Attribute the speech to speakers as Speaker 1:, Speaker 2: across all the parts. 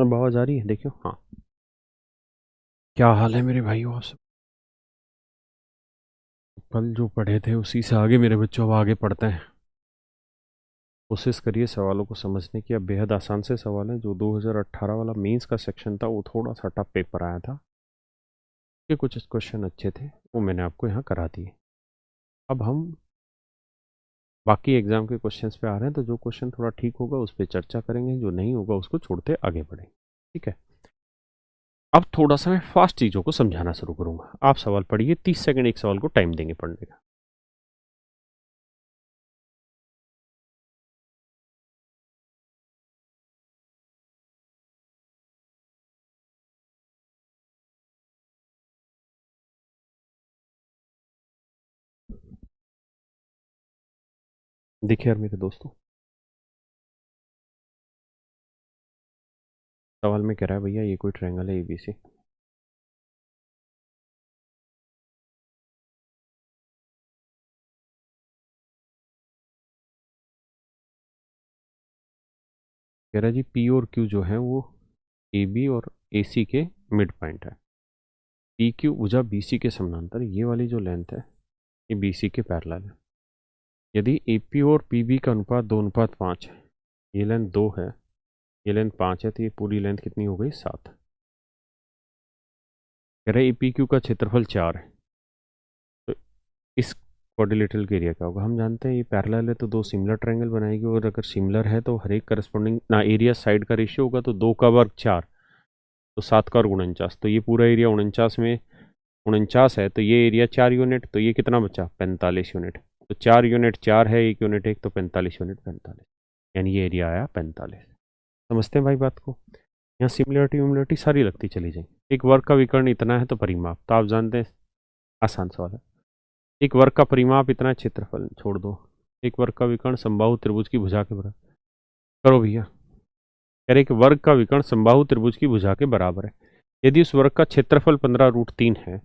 Speaker 1: अब आवाज आ रही है? देखियो। हाँ, क्या हाल है मेरे भाइयों आप सब? कल जो पढ़े थे उसी से आगे मेरे बच्चों अब आगे पढ़ते हैं। कोशिश करिए सवालों को समझने की। अब बेहद आसान से सवाल है। जो 2018 वाला मेंस का सेक्शन था वो थोड़ा सा टफ पेपर आया था, कि कुछ क्वेश्चन अच्छे थे, वो मैंने आपको यहाँ करा दिए। अब हम बाकी एग्जाम के क्वेश्चंस पे आ रहे हैं, तो जो क्वेश्चन थोड़ा ठीक होगा उस पर चर्चा करेंगे, जो नहीं होगा उसको छोड़ते आगे बढ़ेंगे। ठीक है। अब थोड़ा सा मैं फास्ट चीज़ों को समझाना शुरू करूंगा। आप सवाल पढ़िए, 30 सेकंड एक सवाल को टाइम देंगे पढ़ने का। देखिए यार मेरे दोस्तों, सवाल में कह रहा है भैया ये कोई ट्रायंगल है एबीसी। कह रहा है जी पी और क्यू जो है वो ए बी और ए सी के मिड पॉइंट है। पी क्यू भुजा बी सी के समानांतर, ये वाली जो लेंथ है ये बी सी के पैरेलल है। यदि ए पी और पी बी का अनुपात 2:5 है, ये लेंथ 2 है, ये लेंथ 5 है, तो ये पूरी लेंथ कितनी हो गई? 7। कह रहे ए पी क्यू का क्षेत्रफल 4 है, तो इस क्वाड्रिलेटरल का एरिया क्या होगा? हम जानते हैं ये पैरेलल है तो दो सिमिलर ट्रायंगल बनाएगी, और अगर सिमिलर है तो हर एक करस्पॉन्डिंग ना एरिया साइड का रेशियो होगा, तो 2 का वर्ग 4, तो 7 का वर्ग 49, तो ये पूरा एरिया 49 में 49 है, तो ये एरिया 4 यूनिट, तो ये कितना बचा? 45 यूनिट। तो 4 यूनिट 4 है, 1 यूनिट 1, तो 45 यूनिट 45, यानी ये एरिया आया 45। समझते हैं भाई बात को? यहाँ सिमिलरिटी विमिलरिटी सारी लगती चली जाएगी। एक वर्ग का विकर्ण इतना है तो परिमाप तो आप जानते हैं, आसान सवाल है। एक वर्ग का परिमाप इतना है, क्षेत्रफल छोड़ दो। एक वर्ग का विकर्ण समबाहु त्रिभुज की भुजा के बराबर। करो भैया। कह रहे कि वर्ग का विकर्ण समबाहु त्रिभुज की भुजा के बराबर है। यदि उस वर्ग का क्षेत्रफल 15√3 है,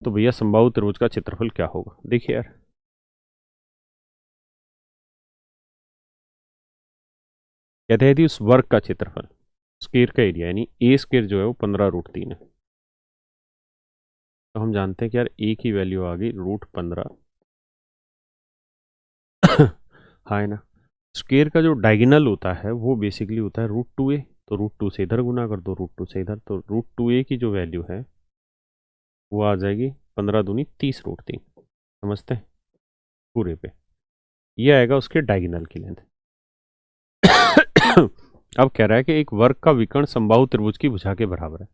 Speaker 1: तो भैया समबाहु त्रिभुज का क्षेत्रफल क्या होगा? देखिए यार, कहते हैं यदि उस वर्ग का क्षेत्रफल, स्क्वायर का एरिया यानी ए स्क्वायर जो है वो 15√3 है, तो हम जानते हैं कि यार ए की वैल्यू आ गई √15। हाँ है ना। स्क्वायर का जो डायगोनल होता है वो बेसिकली होता है √2a, तो √2 से इधर गुना कर दो, √2 से इधर, तो √2a की जो वैल्यू है वो आ जाएगी 15 दूनी 30√3। समझते हैं? पूरे पे ये आएगा उसके डायगोनल की लेंथ। अब कह रहा है कि एक वर्ग का विकर्ण समबाहु त्रिभुज की भुजा के बराबर है,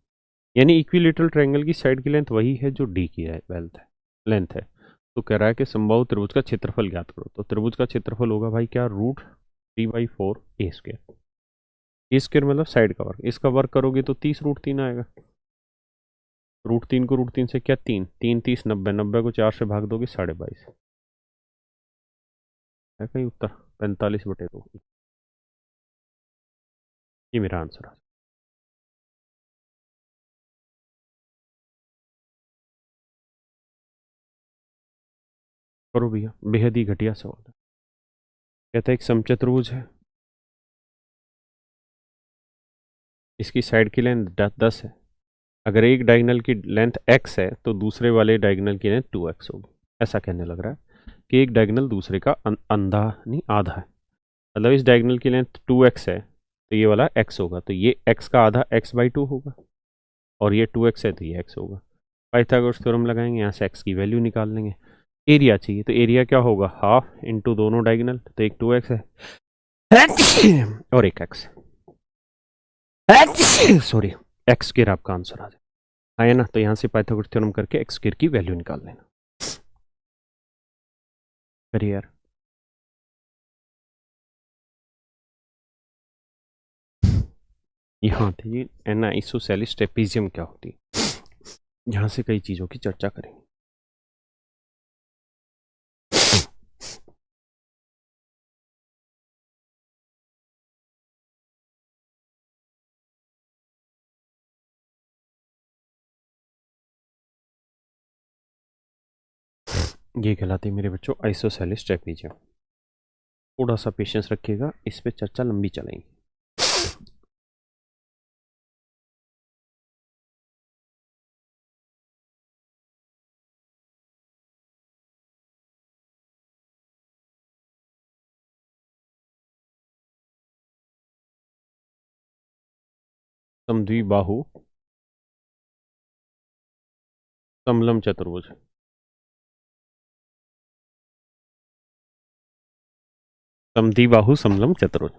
Speaker 1: यानी इक्विलेटरल ट्रायंगल की साइड की लेंथ वही है जो डी की है लेंथ है। तो कह रहा है कि समबाहु त्रिभुज का क्षेत्रफल ज्ञात करो, तो त्रिभुज का क्षेत्रफल होगा भाई क्या? √3/4 ए स्क्वायर। ए स्क्वायर मतलब साइड का वर्ग, इसका वर्ग करोगे तो 30√3 आएगा। √3 को √3 से क्या? 3 3 30 90, 90 को 4 से भाग दोगे 22.5 है कहीं उत्तर? 45/2, ये मेरा आंसर है। करो भैया, बेहद ही घटिया सवाल है। कहता है एक समचतुर्भुज है, इसकी साइड की लेंथ 10 है। अगर एक डायगोनल की लेंथ x है तो दूसरे वाले डायगोनल की लेंथ 2x होगी। ऐसा कहने लग रहा है कि एक डायगोनल दूसरे का अंधा नहीं आधा है। मतलब इस डायगोनल की लेंथ 2x है, तो ये वाला x होगा, तो ये x का आधा x/2 होगा, और ये 2x है तो ये x होगा। पाइथागोरस थ्योरम लगाएंगे, यहाँ से x की वैल्यू निकाल लेंगे। एरिया चाहिए, तो एरिया क्या होगा? हाफ इंटू दोनों डायगोनल, तो एक 2x है और एक x, सॉरी, एक्स स्क्वायर आपका आंसर आ जाए, है ना? तो यहाँ से पाइथागोरस थ्योरम करके एक्स स्क्वायर की वैल्यू निकाल लेना। करिए यार। यहाँ थे जी एना आइसोसेलिस ट्रेपीजियम क्या होती है, यहाँ से कई चीज़ों की चर्चा करेंगे। ये कहलाती है मेरे बच्चों आइसोसेलिस ट्रेपीजियम। थोड़ा सा पेशेंस रखिएगा, इस पे चर्चा लंबी चलेगी। समद्विबाहु समलम चतुर्भुज। समद्विबाहु समलम चतुर्भुज।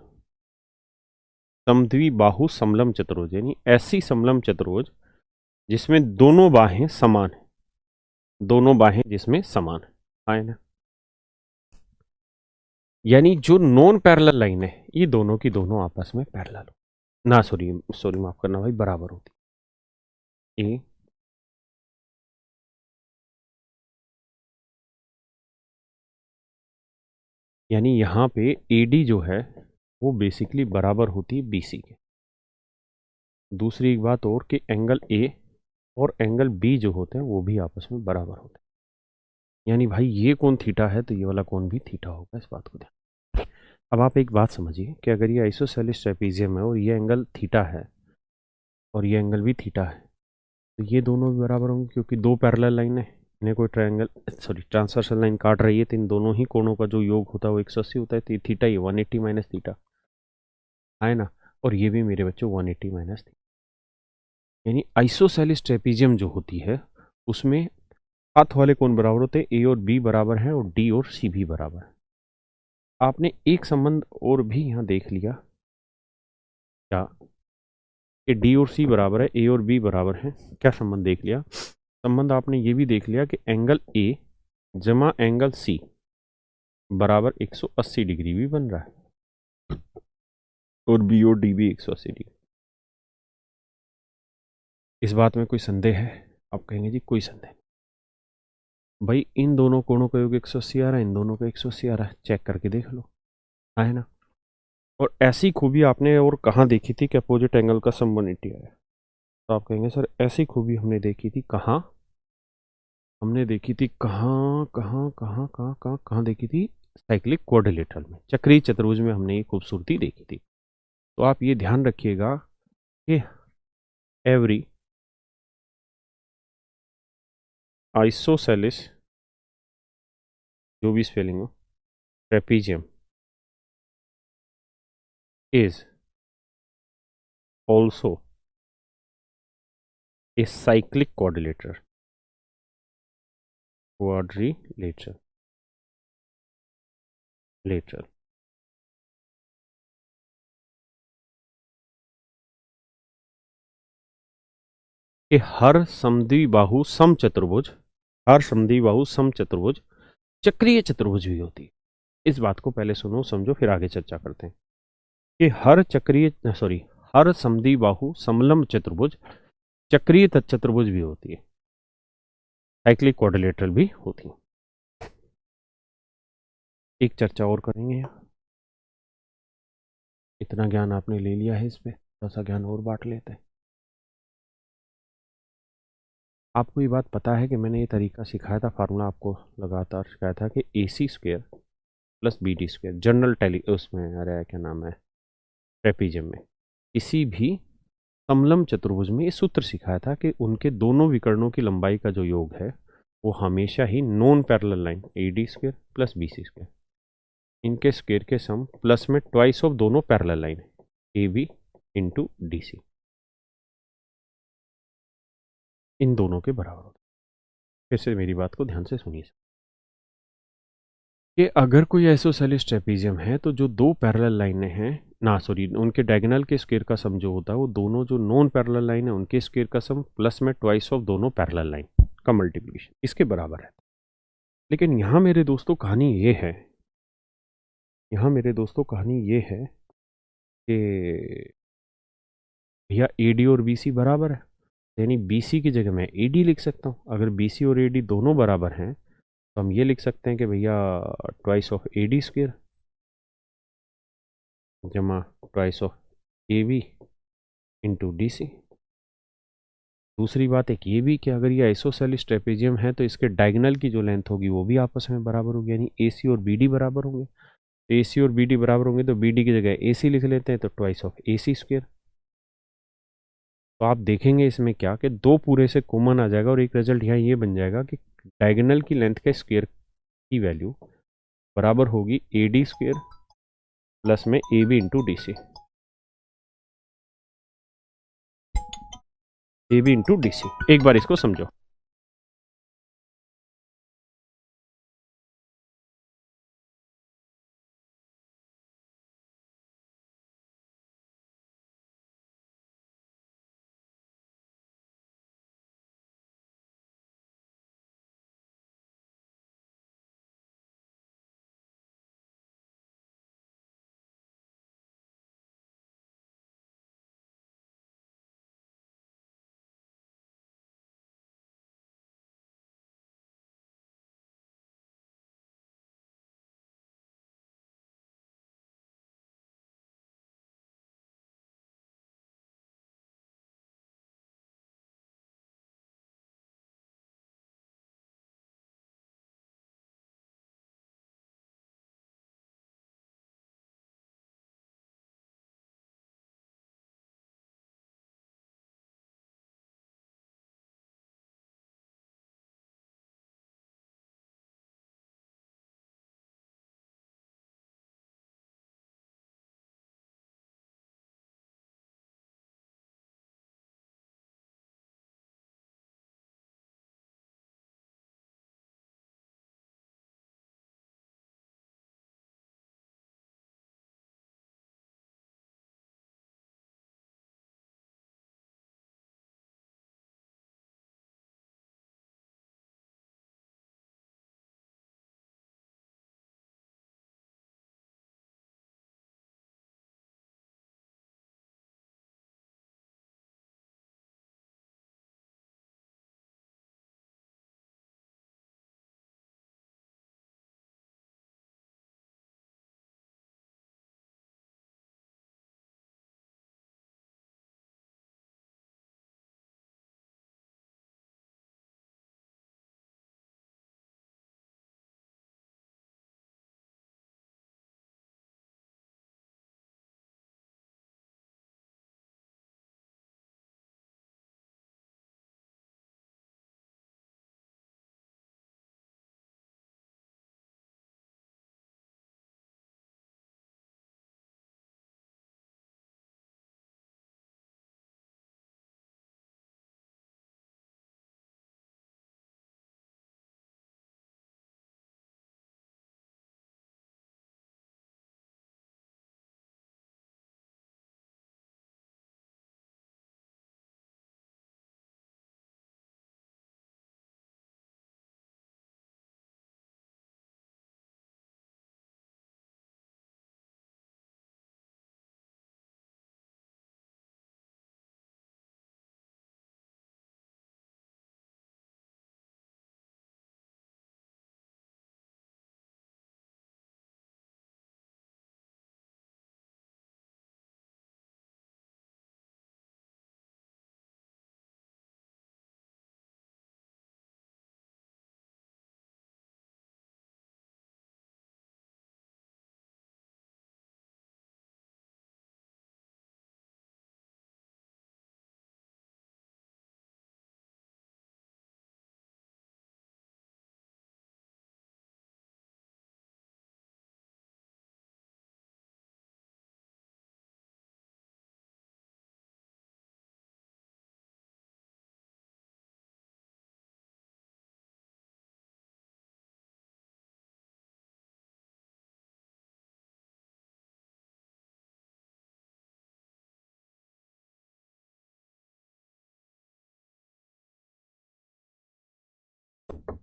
Speaker 1: समद्विबाहु समलम चतुर्भुज यानी ऐसी समलम चतुर्भुज जिसमें दोनों बाहें समान है, दोनों बाहें जिसमें समान है ना। यानी जो नॉन पैरेलल लाइन है ये दोनों की दोनों आपस में पैरेलल हो ना, सॉरी सॉरी माफ करना भाई, बराबर होती ए यानी यहाँ पे AD जो है वो बेसिकली बराबर होती है BC के। दूसरी एक बात और कि एंगल A और एंगल B जो होते हैं वो भी आपस में बराबर होते हैं। यानी भाई ये कोण थीटा है तो ये वाला कोण भी थीटा होगा, इस बात को ध्यान। अब आप एक बात समझिए कि अगर ये आइसोसेलेस ट्रेपीजियम है और ये एंगल थीटा है और ये एंगल भी थीटा है तो ये दोनों भी बराबर होंगे, क्योंकि दो पैरेलल लाइन है, इन्हें कोई ट्रायंगल सॉरी ट्रांसवर्सल लाइन काट रही है तो इन दोनों ही कोणों का जो योग होता है वो 180 होता है। तो ये थीटा ही 180 माइनस थीटा है ना, और ये भी मेरे बच्चों 180 माइनस थीटा। यानी आइसोसेलेस ट्रेपीजियम जो होती है उसमें हाथ वाले कोण बराबर होते हैं, A और B बराबर हैं और D और C भी बराबर है। आपने एक संबंध और भी यहाँ देख लिया क्या कि D और C बराबर है, A और B बराबर है। क्या संबंध देख लिया? संबंध आपने ये भी देख लिया कि एंगल A जमा एंगल C बराबर 180 डिग्री भी बन रहा है और B और D भी 180 डिग्री। इस बात में कोई संदेह है? आप कहेंगे जी कोई संदेह नहीं भाई, इन दोनों कोणों का योग 180 आ रहा है, इन दोनों का 180 आ रहा है, चेक करके देख लो, है ना। और ऐसी खूबी आपने और कहाँ देखी थी कि अपोजिट एंगल का सम 180 आया? तो आप कहेंगे सर ऐसी खूबी हमने देखी थी कहाँ? हमने देखी थी कहाँ कहाँ कहाँ कहाँ कहाँ कहाँ देखी थी? साइक्लिक क्वाड्रिलेटरल में, चक्रीय चतुर्भुज में हमने ये खूबसूरती देखी थी। तो आप ये ध्यान रखिएगा कि एवरी आइसोसेलिस, जो भी स्पेलिंग हो, trapezium is also a cyclic quadrilateral, quadrilateral lateral. कि हर समद्विबाहु समचतुर्भुज, हर समद्विबाहु समचतुर्भुज चक्रीय चतुर्भुज भी होती है। इस बात को पहले सुनो समझो फिर आगे चर्चा करते हैं कि हर समद्विबाहु समलंब चतुर्भुज चक्रीय चतुर्भुज भी होती है, साइक्लिक क्वाड्रिलेटरल भी होती है। एक चर्चा और करेंगे, इतना ज्ञान आपने ले लिया है, इस पे थोड़ा सा ज्ञान और बांट लेते हैं। आपको ये बात पता है कि मैंने ये तरीका सिखाया था, फार्मूला आपको लगातार सिखाया था कि AC² plus BD² general tele उसमें, अरे क्या नाम है, ट्रेपीजियम में किसी भी समलंब चतुर्भुज में ये सूत्र सिखाया था कि उनके दोनों विकर्णों की लंबाई का जो योग है वो हमेशा ही non parallel line AD² plus BC², इनके स्क्वायर के सम प्लस में ट्वाइस ऑफ दोनों parallel line AB into DC, इन दोनों के बराबर होता है। फिर से मेरी बात को ध्यान से सुनिए कि अगर कोई आइसोसेलेस ट्रेपीजियम है तो जो दो पैरेलल लाइनें हैं ना, सॉरी उनके डायगोनल के स्क्वायर का सम जो होता है वो दोनों जो नॉन पैरेलल लाइन है उनके स्क्वायर का सम प्लस में ट्वाइस ऑफ दोनों पैरेलल लाइन का मल्टीप्लिकेशन इसके बराबर है। लेकिन यहाँ मेरे दोस्तों कहानी ये है, यहाँ मेरे दोस्तों कहानी ये है कि भैया AD और BC बराबर है, यानी BC की जगह मैं AD लिख सकता हूँ। अगर BC और AD दोनों बराबर हैं तो हम ये लिख सकते हैं कि भैया ट्वाइस ऑफ AD² जमा twice of AB into DC। दूसरी बात एक ये भी कि अगर ये आइसोसेलेस ट्रेपीजियम है तो इसके डायगोनल की जो लेंथ होगी वो भी आपस में बराबर होगी, यानी AC और BD बराबर होंगे। तो AC और BD बराबर होंगे तो BD की जगह AC लिख लेते हैं, तो ट्वाइस ऑफ AC²। तो आप देखेंगे इसमें क्या कि दो पूरे से कॉमन आ जाएगा और एक रिजल्ट यहाँ ये बन जाएगा कि डायगोनल की लेंथ के स्क्वायर की वैल्यू बराबर होगी AD² प्लस में AB into DC। A B into D C. एक बार इसको समझो।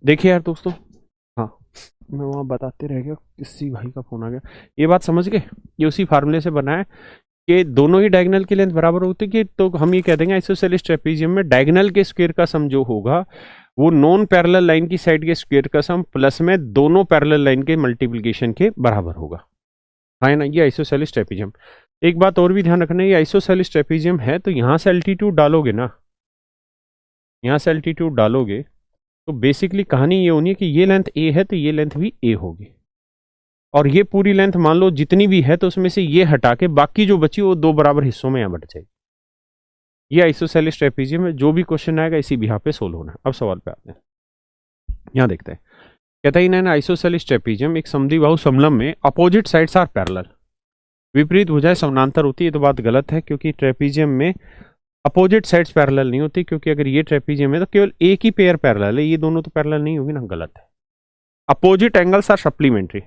Speaker 1: देखिए यार दोस्तों, हाँ, मैं वहाँ बताते रह गया, किसी भाई का फोन आ गया। ये बात समझ गए, ये उसी फार्मूले से बना है कि दोनों ही डायगोनल की लेंथ बराबर होती है, तो हम ये कह देंगे आइसोसेलेस ट्रेपेजियम में डायगोनल के स्क्वायर का सम जो होगा वो नॉन पैरेलल लाइन की साइड के स्क्वायर का सम प्लस में दोनों पैरेलल लाइन के मल्टीप्लिकेशन के बराबर होगा। हाँ है ना, ये आइसोसेलेस ट्रेपेजियम। एक बात और भी ध्यान रखना, ये आइसोसेलेस ट्रेपेजियम है तो यहाँ से एल्टीट्यूड डालोगे ना, यहाँ से एल्टीट्यूड डालोगे तो बेसिकली कहानी ये होनी है कि ये लेंथ ए है तो ये लेंथ भी ए होगी, और ये पूरी लेंथ मान लो जितनी भी है तो उसमें से ये हटा के बाकी जो बची वो दो बराबर हिस्सों में यहाँ बट जाएगी। ये आइसोसेलेस ट्रेपेजियम में जो भी क्वेश्चन आएगा इसी बिहाफ पे सोल्व होना है। अब सवाल पे आते हैं, यहाँ देखते हैं। कहता है इन आइसोसेलेस ट्रेपेजियम एक समद्विबाहु समलंब में अपोजिट साइड्स आर पैरेलल, विपरीत भुजाएं समानांतर होती है। ये तो बात गलत है, क्योंकि ट्रेपेजियम में अपोजिट साइड्स पैरेलल नहीं होती, क्योंकि अगर ये ट्रेपीजियम है तो केवल एक ही पेयर पैरेलल है, ये दोनों तो पैरेलल नहीं होगी ना, गलत है। अपोजिट एंगल्स आर सप्लीमेंट्री,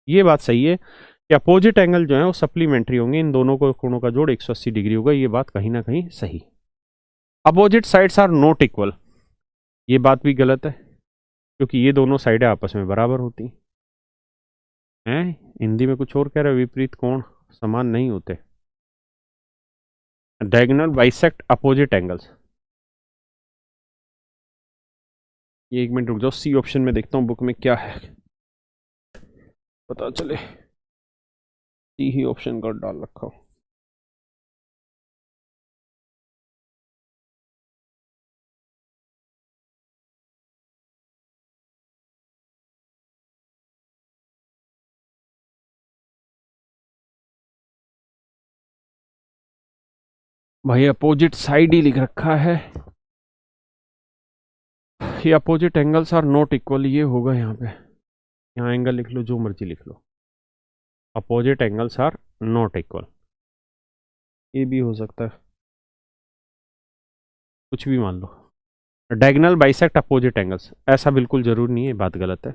Speaker 1: ये बात सही है कि अपोजिट एंगल जो है वो सप्लीमेंट्री होंगे, इन दोनों को कोणों का जोड़ 180 डिग्री होगा, ये बात कहीं ना कहीं सही। Opposite sides are not equal, ये बात भी गलत है, क्योंकि ये दोनों साइडें आपस में बराबर होती हैं। हिंदी में कुछ और कह रहा है, विपरीत कोण समान नहीं होते। डायगोनल बाइसेक्ट अपोजिट एंगल्स, ये एक मिनट रुक जाओ, सी ऑप्शन में देखता हूँ बुक में क्या है, पता चले। सी ही ऑप्शन का डाल रखा हूँ। भाई अपोजिट साइड ही लिख रखा है, ये opposite angles are not equal, ये होगा यहाँ पे, यहाँ एंगल लिख लो, जो मर्जी लिख लो, opposite angles are not equal, ये भी हो सकता है, कुछ भी मान लो। डायगोनल बाइसेक्ट अपोजिट एंगल्स, ऐसा बिल्कुल जरूर नहीं है, बात गलत है।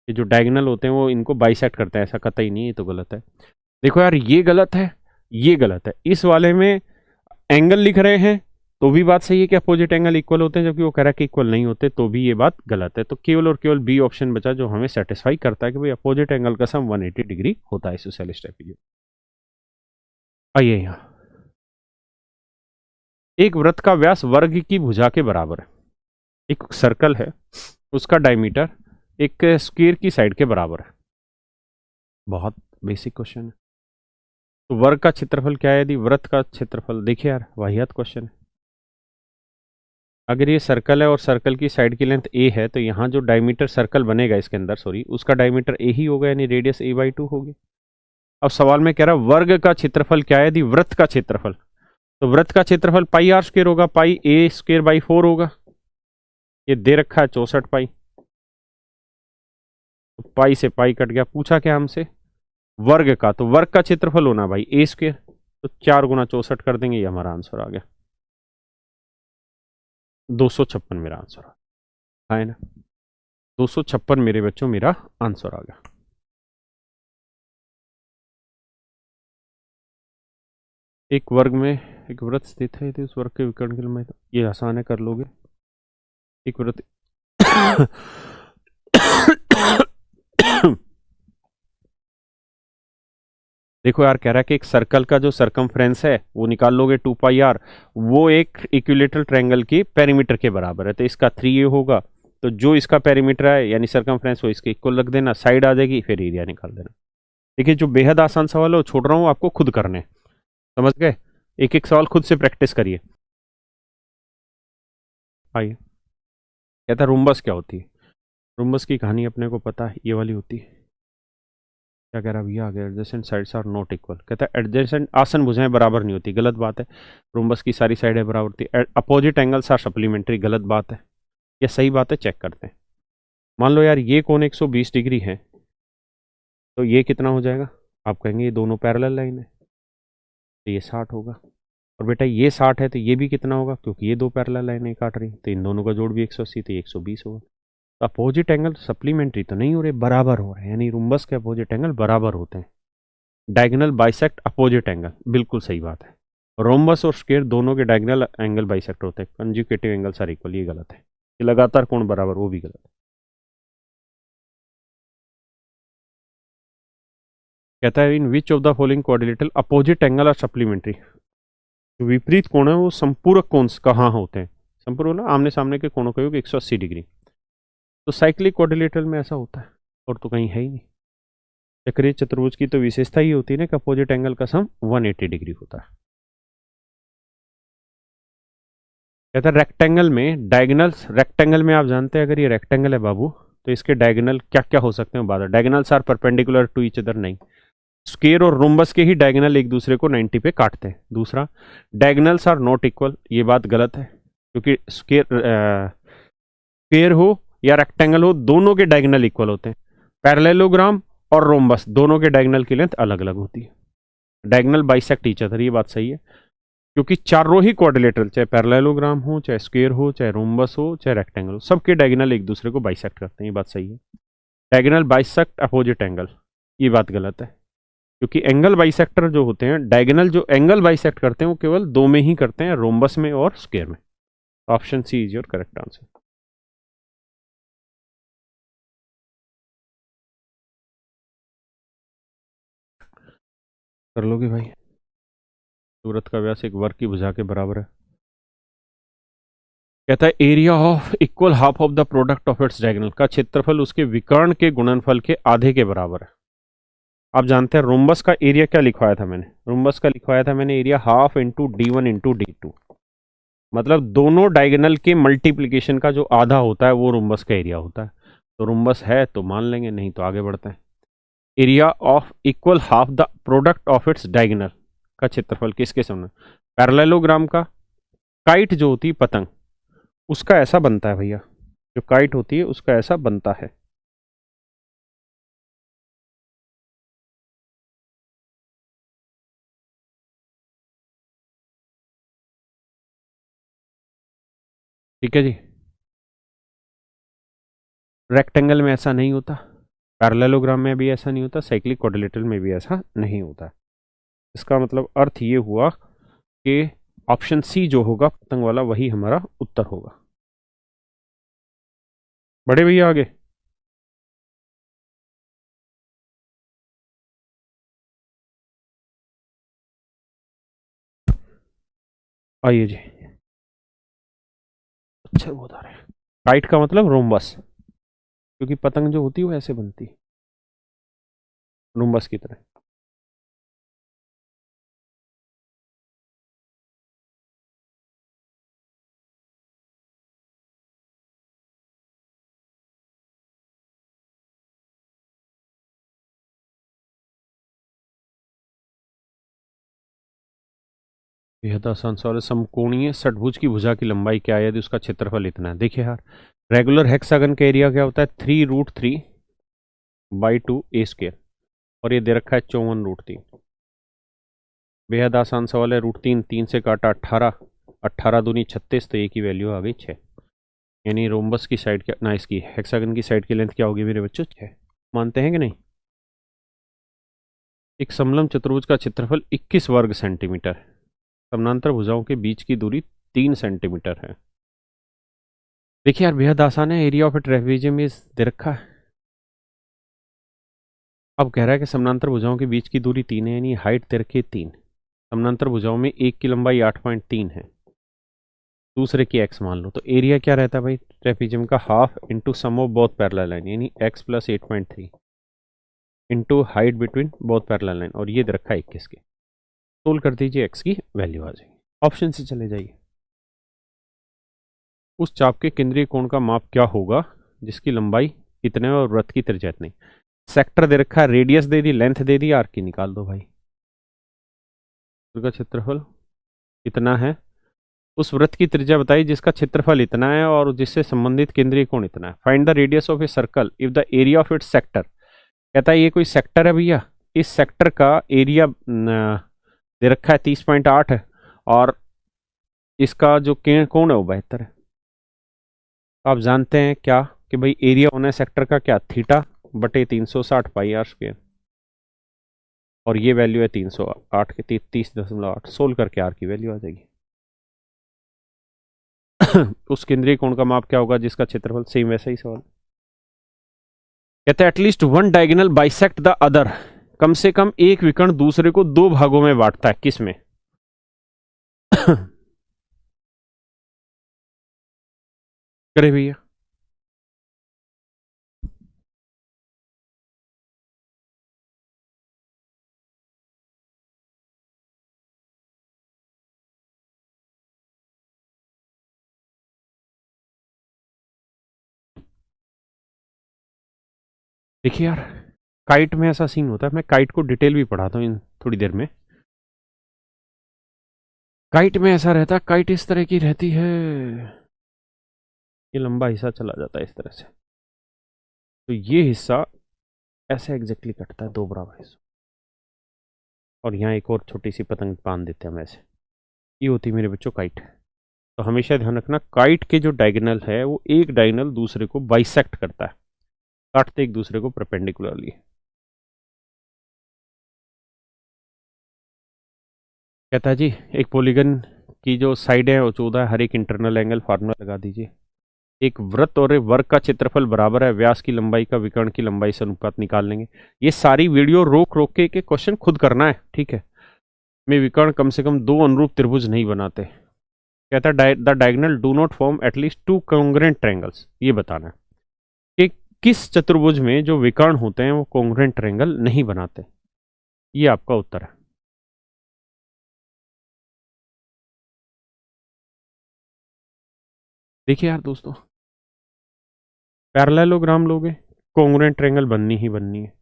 Speaker 1: ये जो डायगोनल होते हैं वो इनको बाइसेक्ट करते हैं, ऐसा कतई नहीं है, ये तो गलत है। देखो यार, ये गलत है, ये गलत है। इस वाले में एंगल लिख रहे हैं तो भी बात सही है कि अपोजिट एंगल इक्वल होते हैं, जबकि वो कह रहा है कि इक्वल नहीं होते, तो भी ये बात गलत है। तो केवल और केवल बी ऑप्शन बचा जो हमें सेटिस्फाई करता है कि भाई अपोजिट एंगल का सम 180 डिग्री होता है आइसोसेलेस ट्रापेजियम। आइए यहाँ, एक वृत्त का व्यास वर्ग की भुजा के बराबर है, एक सर्कल है उसका डायमीटर एक स्क्वायर की साइड के बराबर है। बहुत बेसिक क्वेश्चन है। तो वर्ग का क्षेत्रफल क्या है यदि वृत्त का क्षेत्रफल, देखिए यार वाहियात क्वेश्चन है। अगर ये सर्कल है और सर्कल की साइड की लेंथ ए है, तो यहाँ जो डायमीटर सर्कल बनेगा इसके अंदर, सॉरी, उसका डायमीटर ए ही होगा, यानी रेडियस a/2 होगी। अब सवाल में कह रहा है वर्ग का क्षेत्रफल क्या है यदि वृत्त का क्षेत्रफल, तो वृत्त का क्षेत्रफल पाई आर स्क्वायर होगा, पाई a स्क्वायर बाई 4 होगा, ये दे रखा है 64 पाई, तो पाई से पाई कट गया। पूछा क्या हमसे, वर्ग का, तो वर्ग का क्षेत्रफल होना भाई a स्क्वायर, तो 4 गुना 64 कर देंगे, ये हमारा आंसर आ गया। 256 मेरा आंसर है ना, 256 मेरे बच्चों मेरा आंसर आ गया। एक वर्ग में एक वृत्त स्थित है, तो उस वर्ग के विकर्ण के लंबाई, ये आसान है, कर लोगे। एक वृत्त देखो यार, कह रहा है कि एक सर्कल का जो सरकमफ्रेंस है वो निकाल लोगे 2 पाई आर, वो एक इक्विलेटरल ट्रायंगल के पेरीमीटर के बराबर है, तो इसका 3a होगा, तो जो इसका पेरीमीटर है यानी सरकमफ्रेंस वो इसके इक्वल रख देना, साइड आ जाएगी, फिर एरिया निकाल देना। देखिए जो बेहद आसान सवाल है वो छोड़ रहा हूँ आपको खुद करने, समझ गए? एक एक सवाल खुद से प्रैक्टिस करिए। आइए, कहता है रुम्बस क्या होती है। रुम्बस की कहानी अपने को पता है, ये वाली होती है। क्या कह रहा है भैया आगे, adjacent sides are not equal, कहता है एडजेसेंट आसन भुजाएं बराबर नहीं होती, गलत बात है। रुम्बस की सारी साइडें बराबर होती है। अपोजिट एंगल्स आर सप्लीमेंट्री, गलत बात है। ये सही बात है, चेक करते हैं। मान लो यार ये कोण 120 डिग्री है, तो ये कितना हो जाएगा, आप कहेंगे ये दोनों पैरेलल लाइन है, तो ये 60 होगा। और बेटा ये 60 है तो ये भी कितना होगा, क्योंकि ये दो पैरेलल लाइनें काट रही, तो इन दोनों का जोड़ भी 180, तो ये 120 होगा। तो अपोजिट एंगल सप्लीमेंट्री तो नहीं हो रहे, बराबर हो रहे हैं, यानी रुम्बस के अपोजिट एंगल बराबर होते हैं। डायगोनल बाइसेक्ट अपोजिट एंगल, बिल्कुल सही बात है। रोम्बस और स्क्वायर दोनों के डायगोनल एंगल बाइसेक्ट होते हैं, कंजुगेटिव एंगल्स आर इक्वल, ये गलत है। ये लगातार कोण बराबर, वो भी गलत है। कहता है in which of the following quadrilateral opposite angle are supplementary, जो विपरीत कोण है वो संपूरक कोण कहाँ होते हैं। संपूरक ना आमने सामने के कोणों का योग 180 डिग्री, तो साइक्लिक क्वाड्रिलेटरल में ऐसा होता है, और तो कहीं है ही नहीं। चक्रीय चतुर्भुज की तो विशेषता ही होती है ना कि अपोजिट एंगल का सम 180 डिग्री होता है। कहता है रेक्टेंगल में डायगोनल्स, रेक्टेंगल में आप जानते हैं अगर ये रेक्टेंगल है बाबू, तो इसके डायगोनल क्या क्या हो सकते हैं, बात diagonals are perpendicular to each other, नहीं, स्क्वायर और रोम्बस के ही डायगोनल एक दूसरे को 90 पे काटते हैं। दूसरा, डायगोनल्स आर नॉट इक्वल, ये बात गलत है, क्योंकि स्क्वायर हो या रेक्टेंगल हो, दोनों के डायगोनल इक्वल होते हैं। पैरेललोग्राम और रोम्बस दोनों के डायगोनल की लेंथ अलग अलग होती है। डायगोनल बाइसेक्ट ईच अदर, ये बात सही है। क्योंकि चारों ही क्वाड्रिलेटरल, चाहे पैरेललोग्राम हो, चाहे स्क्वायर हो, चाहे रोम्बस हो, चाहे रेक्टेंगल हो, सबके डायगोनल एक दूसरे को बाइसेक्ट करते हैं। ये बात सही है। डायगोनल बाइसेक्ट अपोजिट एंगल, ये बात गलत है। क्योंकि एंगल बाइसेक्टर जो होते हैं, डायगोनल जो एंगल बाइसेक्ट करते हैं वो केवल दो में ही करते हैं, रोम्बस में और स्क्वायर में। Option C is your correct answer. कर लोगे भाई? सूरत का व्यास एक वर्ग की भुजा के बराबर है। कहता है area of equal half of the product of its diagonal का क्षेत्रफल उसके विकर्ण के गुणनफल के आधे के बराबर है। आप जानते हैं रोम्बस का एरिया क्या लिखवाया था मैंने? रोम्बस का लिखवाया था मैंने area half into D1 into D2। मतलब दोनों डायगोनल के मल्टीप्लीकेशन का जो आधा होता है वो रोम्बस का एरिया होता है। तो रोम्बस है तो मान लेंगे, नहीं तो आगे बढ़ते हैं। Area of equal half the product of its diagonal का क्षेत्रफल किसके समान? पैरेललोग्राम का। काइट जो होती है पतंग, उसका ऐसा बनता है भैया, जो काइट होती है उसका ऐसा बनता है। ठीक है जी। रेक्टेंगल में ऐसा नहीं होता, पैरेललोग्राम में भी ऐसा नहीं होता, साइक्लिक क्वाड्रिलेटरल में भी ऐसा नहीं होता। इसका मतलब अर्थ ये हुआ कि ऑप्शन सी जो होगा पतंग वाला वही हमारा उत्तर होगा। बड़े भैया आगे। आइए जी। अच्छा बता रहे हैं, काइट का मतलब रोम्बस, क्योंकि पतंग जो होती है वो ऐसे बनती है, रोम्बस की तरह। बेहद आसान सवाल है। समकोणीय षटभुज की भुजा की लंबाई क्या है यदि उसका क्षेत्रफल इतना है? देखिए यार, रेगुलर हेक्सागन का एरिया क्या होता है? 3√3/2 a²। और ये दे रखा है 54√3। बेहद आसान सवाल है। √3, 3 से काटा 18, 18 दूनी 36, तो ए की वैल्यू आ गई 6। यानी रोम्बस की साइड क्या ना, इसकी हेक्सागन की साइड की लेंथ क्या होगी मेरे बच्चों? 6। मानते हैं कि नहीं? एक समलंब चतुर्भुज का क्षेत्रफल 21 वर्ग सेंटीमीटर, समानांतर भुजाओं के बीच की दूरी 3 सेंटीमीटर है। देखिए यार बेहद आसान है। Area of A trapezium is they रखा है। अब कह रहा है कि समानांतर भुजाओं के बीच की दूरी 3 है, यानी हाइट दे रखी है 3। समानांतर भुजाओं में एक की लंबाई 8.3 है, दूसरे की x मान लो, तो एरिया क्या रहता है भाई ट्रेपेजियम का? Half into sum of both parallel line, यानी x plus 8.3 into height between both parallel line, और ये दे रखा है 21 के। सोल्व कर दीजिए, x की वैल्यू आ जाएगी। ऑप्शन से चले जाइए। उस चाप के केंद्रीय कोण का माप क्या होगा जिसकी लंबाई इतने और वृत्त की त्रिज्या इतनी? सेक्टर दे रखा है, रेडियस दे दी, लेंथ दे दी, आर्क की निकाल दो भाई। का क्षेत्रफल इतना है, उस वृत्त की त्रिज्या बताइए जिसका क्षेत्रफल इतना है और जिससे संबंधित केंद्रीय कोण इतना है। Find the radius of a circle if the area of its sector. कहता है ये कोई सेक्टर है भैया, इस सेक्टर का एरिया दे रखा है 30.8 है, और इसका जो कोण है वो 72 है। आप जानते हैं क्या कि भाई एरिया होना है सेक्टर का क्या? थीटा बटे 360 πr²। और ये वैल्यू है 308 के 30.8। सोल्व करके आर की वैल्यू आ जाएगी। उस केंद्रीय कोण का माप क्या होगा जिसका क्षेत्रफल? सेम वैसा ही सवाल। कहते हैं at least one diagonal bisect the other. कम से कम एक विकर्ण दूसरे को दो भागों में बांटता है, किस में? करे भैया। देखिए यार, काइट में ऐसा सीन होता है, मैं काइट को डिटेल भी पढ़ाता हूँ इन थोड़ी देर में। काइट में ऐसा रहता है, काइट इस तरह की रहती है, ये लंबा हिस्सा चला जाता है इस तरह से, तो ये हिस्सा ऐसे एग्जैक्टली कटता है दो बराबर हिस्सों, और यहाँ एक और छोटी सी पतंग बांध देते हैं हम ऐसे। ये होती है मेरे बच्चों काइट। तो हमेशा ध्यान रखना, काइट के जो डायगोनल है वो एक डायगोनल दूसरे को बाइसेक्ट करता है, काटते एक दूसरे को परपेंडिकुलरली। कहता है जी एक पॉलीगन की जो साइड है वो 14 है, हर एक इंटरनल एंगल फार्मूला लगा दीजिए। एक वृत्त और एक वर्ग का क्षेत्रफल बराबर है व्यास की लंबाई का विकर्ण की लंबाई से अनुपात निकाल लेंगे। ये सारी वीडियो रोक रोक के क्वेश्चन खुद करना है, ठीक है। में विकर्ण कम से कम दो अनुरूप त्रिभुज नहीं बनाते। कहता है the diagonal do not form at least two congruent triangles. ये बताना है कि किस चतुर्भुज में जो विकर्ण होते हैं वो कॉन्ग्रुएंट ट्रायंगल नहीं बनाते। ये आपका उत्तर है। देखिए यार दोस्तों, पैरेललोग्राम लोगे कॉन्ग्रुएंट ट्रायंगल बननी ही बननी है,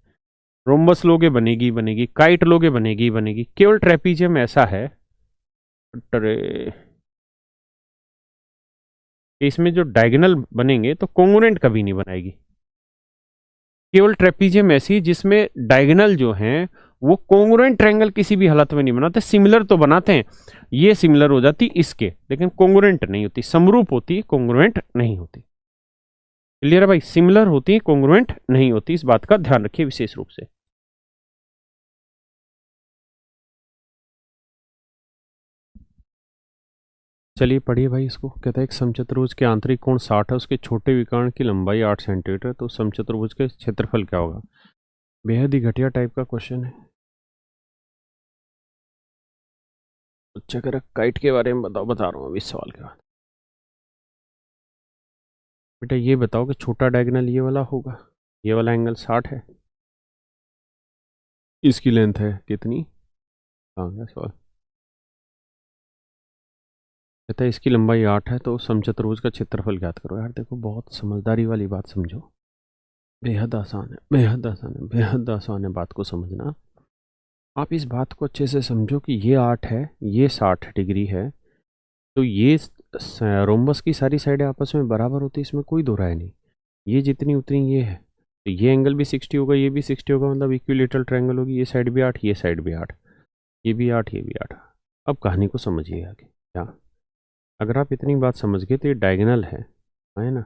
Speaker 1: रोम्बस लोगे बनेगी बनेगी, काइट लोगे बनेगी बनेगी। केवल ट्रेपीजियम ऐसा है कि इसमें जो डायगोनल बनेंगे तो कॉन्ग्रुएंट कभी नहीं बनाएगी। केवल ट्रेपीजियम ऐसी जिसमें डायगोनल जो हैं वो कॉन्ग्रुएंट ट्रायंगल किसी भी हालत में नहीं बनाते। सिमिलर तो बनाते हैं, ये सिमिलर हो जाती इसके, लेकिन कॉन्ग्रुएंट नहीं होती, समरूप होती, कॉन्ग्रुएंट नहीं होती। क्लियर है भाई, सिमिलर होती है कॉन्ग्रुएंट नहीं होती, इस बात का ध्यान रखिए विशेष रूप से। चलिए पढ़िए भाई इसको। कहता है एक समचतुर्भुज के आंतरिक कोण 60 है, उसके छोटे विकर्ण की लंबाई 8 सेंटीमीटर, तो समचतुर्भुज के क्षेत्रफल क्या होगा। बेहद ही घटिया टाइप का क्वेश्चन है। अच्छा कर काइट के बारे में बताओ, बता रहा हूँ अभी इस सवाल के बाद। बेटा ये बताओ कि छोटा डायगोनल ये वाला होगा, ये वाला एंगल 60 है, इसकी लेंथ है कितनी। कहाँ गया सवाल। कहता है इसकी लंबाई 8 है, तो समचतुर्भुज का क्षेत्रफल ज्ञात करो। यार देखो बहुत समझदारी वाली बात समझो, बेहद आसान है, बेहद आसान है, बेहद आसान है बात को समझना। आप इस बात को अच्छे से समझो कि ये 8 है, ये 60 डिग्री है, तो ये रोम्बस की सारी साइडें आपस में बराबर होती है, इसमें कोई दो राय नहीं। ये जितनी उतनी ये है, तो ये एंगल भी 60 होगा, ये भी 60 होगा, मतलब इक्विलेटरल ट्रायंगल होगी। ये साइड भी 8, ये साइड भी 8, ये भी 8, ये भी 8। अब कहानी को समझिए आगे क्या। अगर आप इतनी बात समझ गए तो ये डायगोनल है ना।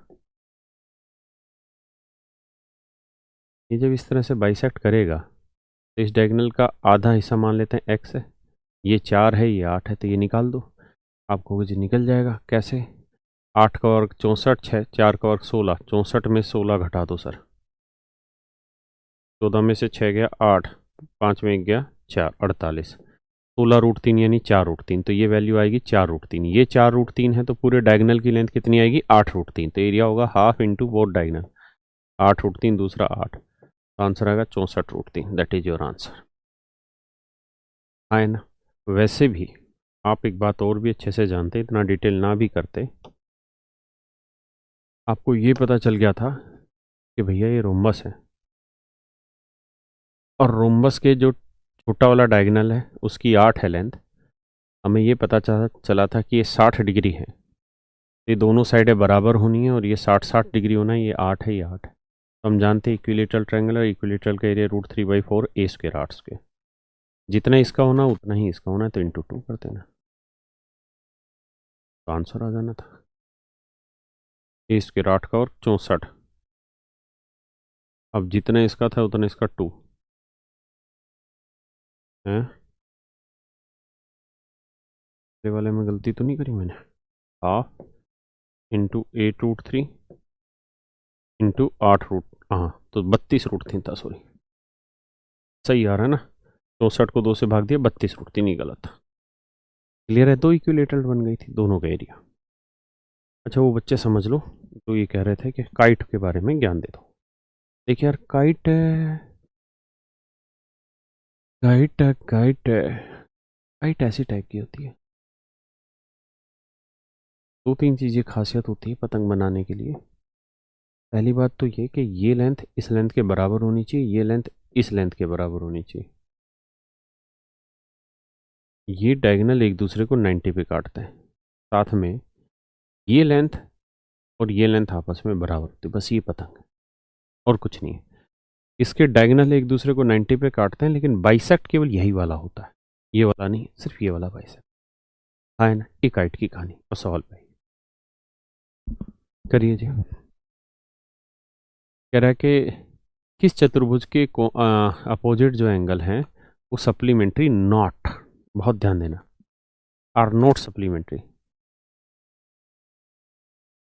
Speaker 1: ये जब इस तरह से बाइसेक्ट करेगा तो इस डायगोनल का आधा हिस्सा मान लेते हैं x है, ये 4 है, ये 8 है, तो ये निकाल दो। आपको कुछ निकल जाएगा। कैसे। 8 का वर्ग 64 है, 4 का वर्ग 16, 64 में 16 घटा दो सर, 14 में से 6 गया 8, 5 में 1 गया 4, 48, 16√3 यानी 4√3, तो ये वैल्यू आएगी 4√3। ये 4√3 है, तो पूरे डायगोनल की लेंथ कितनी आएगी 8√3, तो एरिया होगा हाफ इंटू बोथ डायगोनल, 8√3 दूसरा 8, आंसर आएगा 64√3। That is your answer. है ना। वैसे भी आप एक बात और भी अच्छे से जानते, इतना डिटेल ना भी करते, आपको ये पता चल गया था कि भैया ये रोम्बस है, और रोम्बस के जो छोटा वाला डायगोनल है उसकी 8 है लेंथ। हमें ये पता चला था कि ये 60 डिग्री है, ये दोनों साइडें बराबर होनी है, और ये 60 डिग्री होना है, ये 8 है, ये 8 है। तो हम जानते हैं इक्विलेटरल ट्रायंगल और इक्विलेटरल का एरिया √3/4 a स्क्वायर 8 स्क्वायर, जितना इसका होना उतना ही इसका होना है, तो इंटू 2 करते ना, तो आंसर आ जाना था। a स्क्वायर 8 का और 64, अब जितना इसका था उतना इसका 2 है। ये वाले में गलती तो नहीं करी मैंने। हाफ इंटू 8√3 इंटू 8 रूट, हाँ तो 32√3 था, सॉरी। सही आ रहा है ना, 64 को 2 से भाग दिया, 32√3 ही गलत था। क्लियर है, दो इक्विलेटरल बन गई थी दोनों का एरिया। अच्छा वो बच्चे समझ लो तो ये कह रहे थे कि काइट के बारे में ज्ञान दे दो। देखिए यार काइट काइट काइट काइट ऐसी टाइप की होती है, दो तीन चीज़ें खासियत होती है पतंग बनाने के लिए। पहली बात तो ये कि ये लेंथ इस लेंथ के बराबर होनी चाहिए, ये लेंथ इस लेंथ के बराबर होनी चाहिए। ये डायगोनल एक दूसरे को 90 पे काटते हैं, साथ में ये लेंथ और ये लेंथ आपस में बराबर होती है, बस ये पतंग है और कुछ नहीं है। इसके डायगोनल एक दूसरे को 90 पे काटते हैं, लेकिन बाइसेक्ट केवल यही वाला होता है, ये वाला नहीं, सिर्फ ये वाला बाइसेक्ट। हाँ है ना, एक काइट की कहानी और सवाल पे करिए जी। कह रहा है कि किस चतुर्भुज के अपोजिट जो एंगल हैं वो सप्लीमेंट्री नॉट, बहुत ध्यान देना, आर नॉट सप्लीमेंट्री,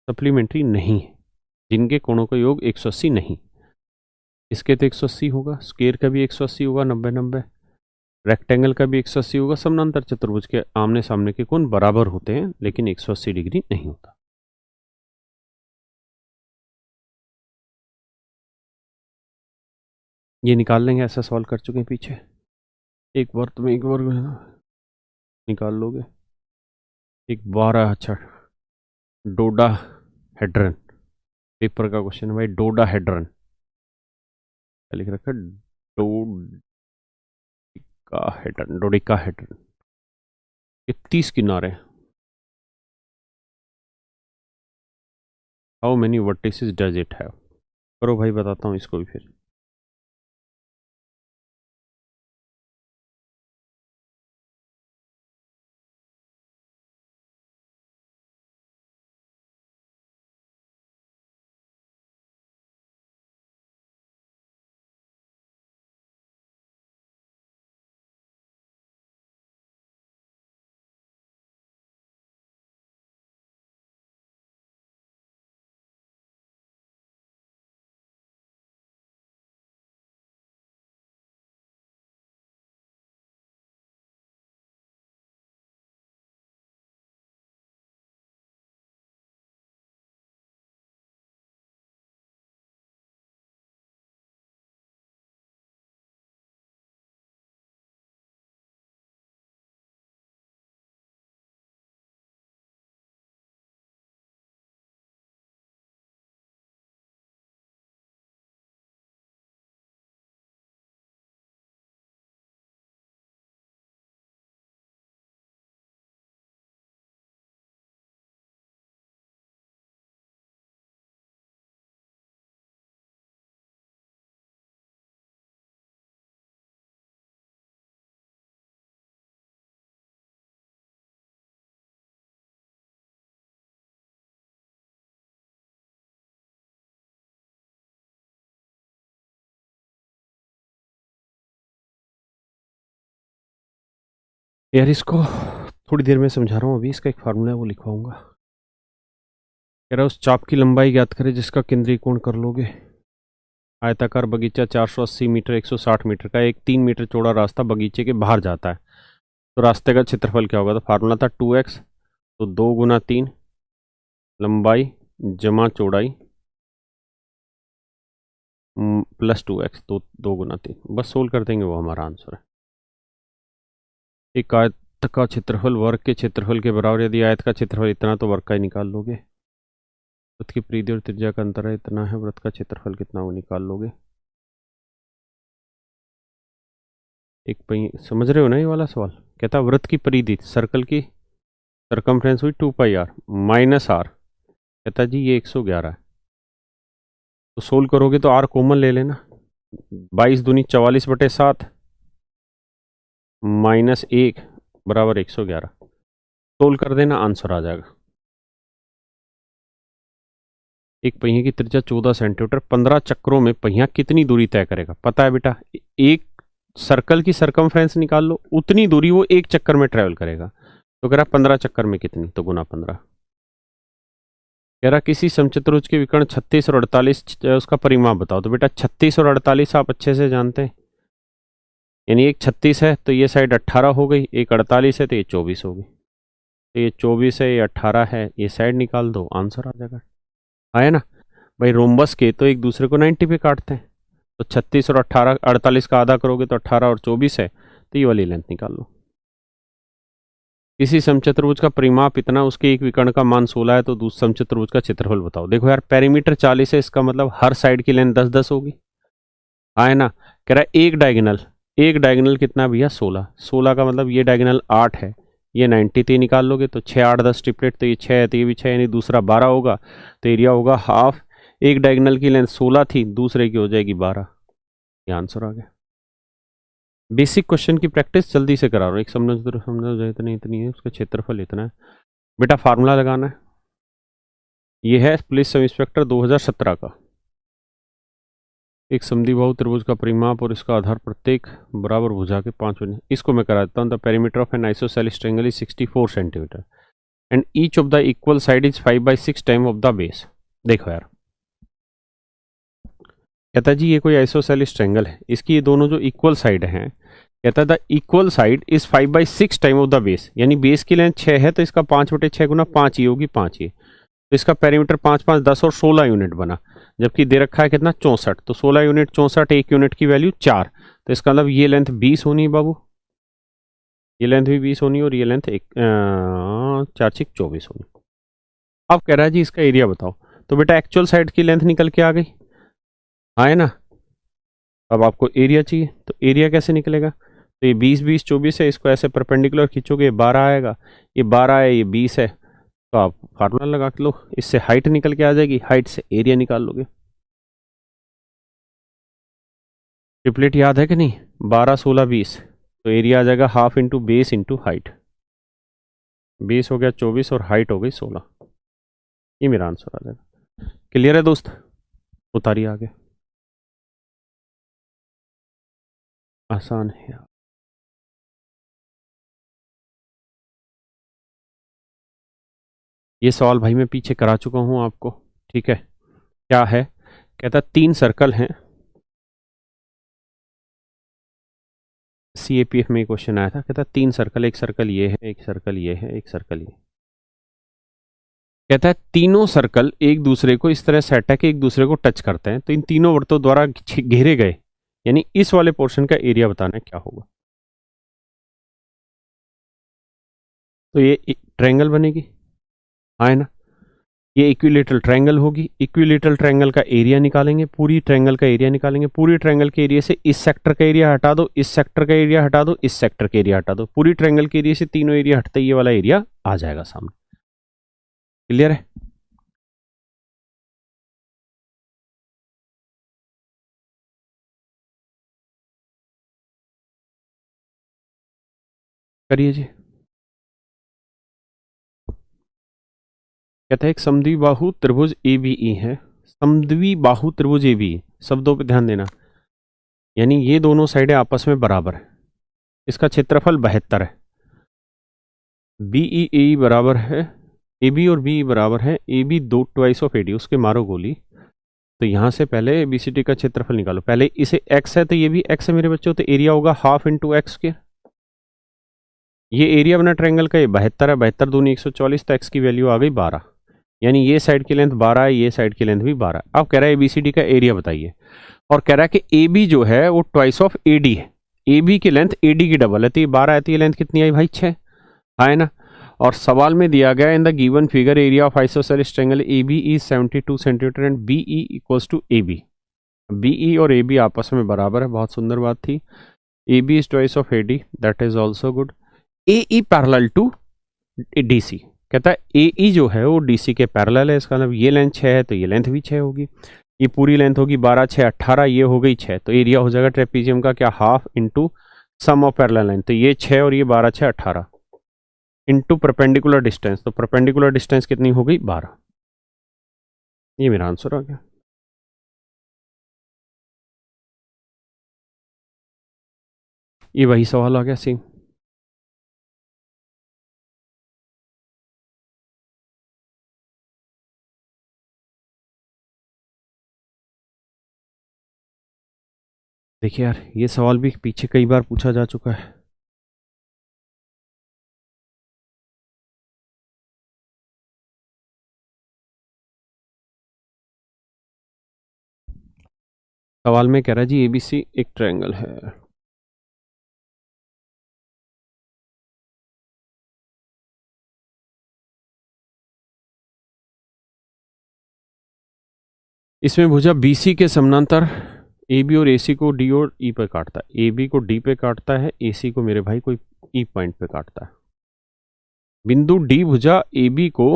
Speaker 1: सप्लीमेंट्री नहीं है, जिनके कोणों का योग 180 नहीं। इसके तो 180 होगा, स्क्वायर का भी 180 होगा, 90 90, रेक्टेंगल का भी 180 होगा। समानांतर चतुर्भुज के आमने सामने के कोण बराबर होते हैं लेकिन 180 डिग्री नहीं होता। ये निकाल लेंगे, ऐसा सवाल कर चुके हैं पीछे। एक वर्त में एक वर्ग है ना, निकाल लोगे। एक 12, अच्छा, डोडा हेड्रन, पेपर का क्वेश्चन है भाई, डोडा हेड्रन क्या लिख रखा है, डोडिका हेड्रन, ये 30 किनारे। How many vertices does it have, करो भाई, बताता हूँ इसको भी फिर। यार इसको थोड़ी देर में समझा रहा हूँ, अभी इसका एक फार्मूला है वो लिखवाऊंगा। कह रहा है उस चाप की लंबाई ज्ञात करें जिसका केंद्रीय कोण कर लोगे। आयताकार बगीचा 480 मीटर 160 मीटर का, एक 3 मीटर चौड़ा रास्ता बगीचे के बाहर जाता है, तो रास्ते का क्षेत्रफल क्या होगा। तो फार्मूला था 2x, तो 2 गुना 3 लंबाई जमा चौड़ाई प्लस 2x, तो 2 गुना 3, बस सोल्व कर देंगे, वो हमारा आंसर है। एक आयत का क्षेत्रफल वर्ग के क्षेत्रफल के बराबर, यदि आयत का क्षेत्रफल इतना तो वर्ग का ही निकाल लोगे। वृत्त की परिधि और त्रिज्या का अंतर है इतना है, वृत्त का क्षेत्रफल कितना वो निकाल लोगे। एक पहिए, समझ रहे हो ना ये वाला सवाल। कहता वृत्त की परिधि, सर्कल की सरकमफ्रेंस हुई 2πr माइनस आर, कहता जी ये 111 है, तो सोल्व करोगे तो आर कॉमन ले लेना, 22 दूनी 44/7 माइनस 1 बराबर 111, सोल्व कर देना, आंसर आ जाएगा। एक पहिए की त्रिज्या 14 सेंटीमीटर, 15 चक्रों में पहिया कितनी दूरी तय करेगा। पता है बेटा, एक सर्कल की सरकमफ्रेंस निकाल लो, उतनी दूरी वो एक चक्कर में ट्रेवल करेगा, तो कह रहा 15 चक्कर में कितनी, तो गुना 15। कह रहा किसी समचतुर्भुज के विकर्ण 36 और 48 उसका परिमाप बताओ। तो बेटा 36 और 48 आप अच्छे से जानते हैं, यानी एक 36 है तो ये साइड 18 हो गई, एक 48 है तो ये 24 हो गई, तो ये 24 है, ये 18 है, ये साइड निकाल दो, आंसर आ जाएगा। आया ना भाई, रोम्बस के तो एक दूसरे को 90 पे काटते हैं, तो 36 और 18 48 का आधा करोगे तो 18 और 24 है, तो ये वाली लेंथ निकाल लो। किसी समचतुर्भुज का परिमाप इतना, उसके एक विकर्ण का मान 16 है, तो दूसरे समचतुर्भुज का क्षेत्रफल बताओ। देखो यार, पेरीमीटर 40 है, इसका मतलब हर साइड की लेंथ 10-10 होगी। है ना, कह रहा है एक डायगोनल कितना भैया 16, 16 का मतलब ये डायगोनल 8 है, ये 90 थी, निकाल लोगे तो 6 8 10 ट्रिपलेट, तो ये 6 है तो ये भी 6, यानी दूसरा 12 होगा, तो एरिया होगा हाफ। एक डायगोनल की लेंथ 16 थी, दूसरे की हो जाएगी 12, ये आंसर आ गया। बेसिक क्वेश्चन की प्रैक्टिस जल्दी से करा रहा हूँ। एक समझ जाए इतनी है, उसका क्षेत्रफल इतना है। बेटा फार्मूला लगाना है। ये है पुलिस सब इंस्पेक्टर 2017 का। एक समद्विबाहु त्रिभुज का परिमाप और इसका आधार प्रत्येक बराबर भुजा के 5 बने। इसको मैं करा देता हूँ। The perimeter of N isosceles triangle is 64 centimetre and each of the equal side is 5/6 time of the base. देखो यार, कहता जी ये कोई आइसोसेलेस ट्रायंगल है, इसकी ये दोनों जो इक्वल साइड हैं, कहता है the equal side is 5/6 time of the base, यानी बेस की लेंथ 6 है तो इसका 5/6 गुना 5 ही होगी, 5 ही। तो इसका पेरीमीटर 5 5 10 और 16 यूनिट बना, जबकि दे रखा है कितना 64, तो 16 यूनिट 64, एक यूनिट की वैल्यू 4, तो इसका मतलब ये लेंथ 20 होनी है बाबू, ये लेंथ भी 20 होनी और ये लेंथ 4×6 = 24 होनी। अब कह रहा है जी इसका एरिया बताओ, तो बेटा एक्चुअल साइड की लेंथ निकल के आ गई, आए ना। अब आपको एरिया चाहिए, तो एरिया कैसे निकलेगा, तो ये 20 20 24 है, इसको ऐसे परपेंडिकुलर खींचोगे 12 आएगा, ये 12 है, ये 20 है, तो आप फार्मूला लगा के लो, इससे हाइट निकल के आ जाएगी, हाइट से एरिया निकाल लोगे। ट्रिपलेट याद है कि नहीं, 12 16 20, तो एरिया आ जाएगा half into base into height. Base हो गया 24 और हाइट हो गई 16, ये मेरा आंसर आ जाएगा। क्लियर है दोस्त, उतारिए आगे, आसान है यार। ये सवाल भाई मैं पीछे करा चुका हूं आपको, ठीक है। क्या है, कहता 3 सर्कल हैं, CAPF में क्वेश्चन आया था, कहता 3 सर्कल, एक सर्कल ये है, एक सर्कल ये है, एक सर्कल ये। कहता है तीनों सर्कल एक दूसरे को इस तरह सेट है कि एक दूसरे को टच करते हैं, तो इन तीनों वृत्तों द्वारा घेरे गए, यानी इस वाले पोर्शन का एरिया बताना है क्या होगा। तो ये ट्रायंगल बनेगी, आए ना, ये इक्विलेटरल ट्रायंगल होगी, इक्विलेटरल ट्रायंगल का एरिया निकालेंगे, पूरी ट्रायंगल का एरिया निकालेंगे, पूरी ट्रायंगल के एरिया से इस सेक्टर का एरिया हटा दो, इस सेक्टर का एरिया हटा दो, इस सेक्टर का एरिया हटा दो, पूरी ट्रायंगल के एरिया से तीनों एरिया हटते ही ये वाला एरिया आ जाएगा सामने। क्लियर है, करिए जी। कहता है एक समद्विबाहु त्रिभुज ABE है, समद्विबाहु त्रिभुज ABE, शब्दों पे ध्यान देना, यानी ये दोनों साइडें आपस में बराबर है, इसका क्षेत्रफल 72 है, BEE बराबर है, AB और BE बराबर है, AB 2 ट्वाइस ऑफ AD, उसके मारो गोली। तो यहां से पहले ABCD का क्षेत्रफल निकालो, पहले इसे x है तो ये भी x है मेरे बच्चों, तो एरिया होगा हाफ इंटू एक्स स्क्वायर। ये एरिया बना ट्रायंगल का, ये 72 है, 72 दूनी 144, तो x की वैल्यू आ गई 12, यानी ये साइड की लेंथ 12 है, ये साइड की लेंथ भी 12 है। अब कह रहा है ABCD का एरिया बताइए, और कह रहा है कि AB जो है वो ट्वाइस ऑफ AD है, AB की लेंथ AD की डबल है, तो ये 12 है, तो ये लेंथ कितनी आई भाई 6, है ना। और सवाल में दिया गया in the given figure area of isosceles triangle AB is 72 centimetre and BE equals to AB। BE और AB आपस में बराबर है, बहुत सुंदर बात थी। AB is twice of AD, that is also good. AE parallel to DC, कहता है AE जो है वो DC के पैरेलल है, इसका मतलब ये लेंथ 6 है तो ये लेंथ भी 6 होगी, ये पूरी लेंथ होगी 12 6 18, ये हो गई 6, तो एरिया हो जाएगा ट्रेपीजियम का क्या, half into sum of parallel line, तो ये 6 और ये 12 6 18 इंटू परपेंडिकुलर डिस्टेंस, तो परपेंडिकुलर डिस्टेंस कितनी हो गई 12, ये मेरा आंसर आ गया। ये वही सवाल आ गया सेम। देखिए यार ये सवाल भी पीछे कई बार पूछा जा चुका है। सवाल में कह रहा है जी ABC एक ट्रायंगल है, इसमें भुजा BC के समानांतर AB और AC को D और E पे काटता है, AB को D पे काटता है, AC को मेरे भाई कोई E पॉइंट पे काटता है। बिंदु D भुजा AB को,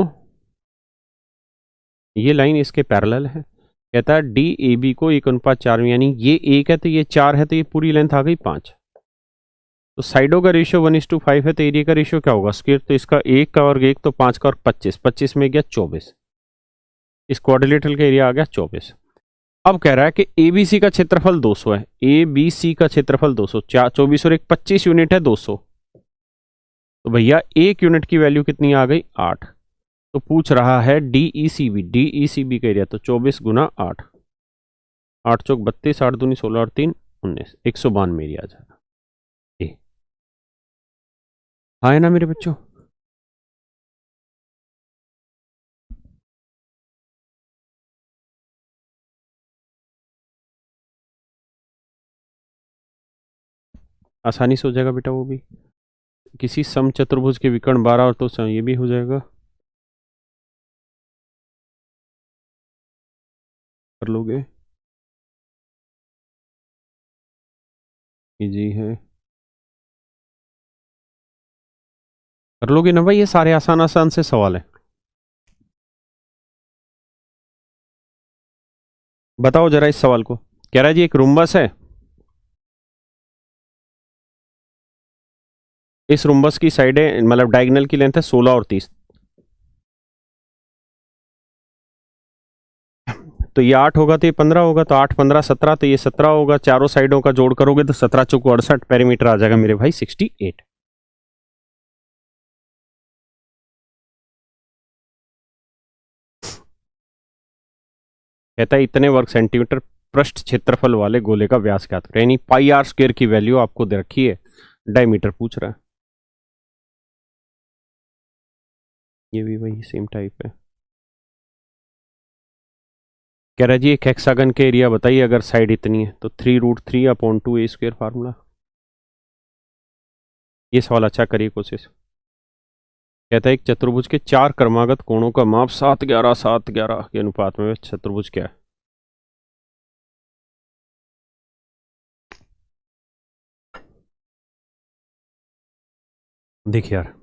Speaker 1: ये लाइन इसके पैरेलल है, कहता है DAB को 1:4, यानी ये 1 है तो ये 4 है, तो ये पूरी लेंथ आ गई 5, तो साइडों का रेशियो 1:5 है, तो एरिया का रेशियो क्या होगा स्क्वायर, तो इसका एक का वर्ग एक, तो 5 का वर्ग 25, 25 में गया 24, इस क्वाड्रिलेटरल का एरिया आ गया 24। अब कह रहा है कि एबीसी का क्षेत्रफल 200 है, एबीसी का क्षेत्रफल 200, 24 और एक 25 यूनिट है 200, तो भैया एक यूनिट की वैल्यू कितनी आ गई 8। तो पूछ रहा है डीईसीबी, डीईसीबी का एरिया, तो 24 गुना 8, 8 चौक 32, 8 दूनी 16 और 3 19, 192 एरिया आ जाएगा। हाँ है ना मेरे बच्चों। आसानी से हो जाएगा बेटा, वो भी किसी समचतुर्भुज के विकर्ण 12 और तो ये भी हो जाएगा, कर लोगे, इजी है, कर लोगे ना भाई, ये सारे आसान आसान से सवाल है। बताओ जरा इस सवाल को, कह रहा है जी एक रुम्बस है, इस रुम्बस की साइडें मतलब डायगोनल की लेंथ है 16 और 30, तो ये 8 होगा तो ये 15 होगा, तो 8 15 17, तो ये 17 होगा, चारों साइडों का जोड़ करोगे तो 17 चौक 68 पेरीमीटर आ जाएगा मेरे भाई 68। कहता है इतने वर्ग सेंटीमीटर पृष्ठ क्षेत्रफल वाले गोले का व्यास क्या था, यानी पाई आर स्क्वायर की वैल्यू आपको दे रखी है, डायमीटर पूछ रहा है, ये भी वही सेम टाइप है। कह रहा है जी एक हेक्सागन के एरिया बताइए अगर साइड इतनी है, तो 3√3/2 a² फार्मूला। ये सवाल अच्छा करिए कोशिश। कहता है एक चतुर्भुज के चार क्रमागत कोणों का माप 7 11 7 11 के अनुपात में चतुर्भुज क्या है। देखिए यार,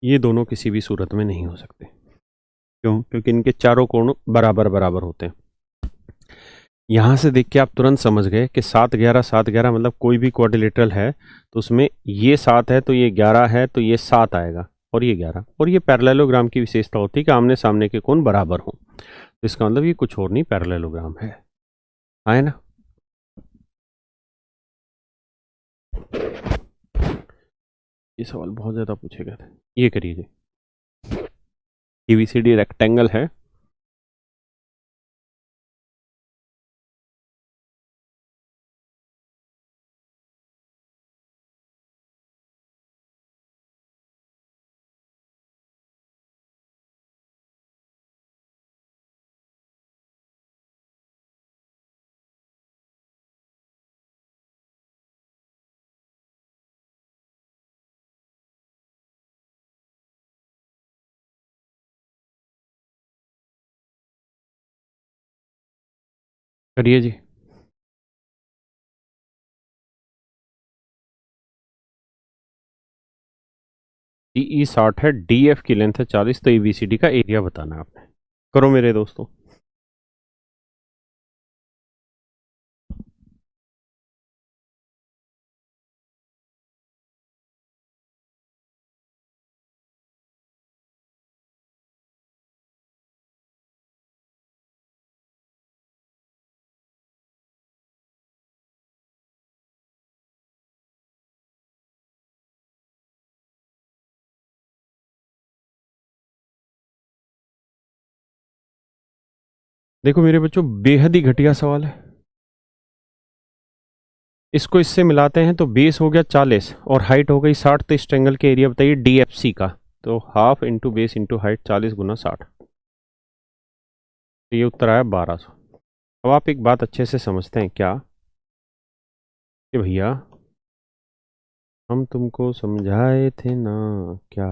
Speaker 1: ये दोनों किसी भी सूरत में नहीं हो सकते, क्यों, क्योंकि इनके चारों कोण बराबर बराबर होते हैं। यहां से देख के आप तुरंत समझ गए कि 7 11 7 11 मतलब कोई भी क्वाड्रिलेटरल है तो उसमें ये 7 है तो ये 11 है तो ये 7 आएगा, और ये 11, और ये पैरेललोग्राम की विशेषता होती है कि आमने सामने के कोण बराबर हों, तो इसका मतलब ये कुछ और नहीं पैरेललोग्राम है ना। ये सवाल बहुत ज्यादा पूछे गए थे, ये करिए जी, एबीसीडी रेक्टेंगल है, करिए जी। डीई 60 है, डीएफ की लेंथ है 40, तो एबीसीडी का एरिया बताना है आपने, करो मेरे दोस्तों। देखो मेरे बच्चों, बेहद ही घटिया सवाल है, इसको इससे मिलाते हैं तो बेस हो गया 40 और हाइट हो गई 60, तो इस ट्रेंगल के एरिया बताइए डीएफसी का, तो half into base into height 40 गुना 60, तो ये उत्तर आया 1200। अब आप एक बात अच्छे से समझते हैं क्या, कि भैया हम तुमको समझाए थे ना क्या।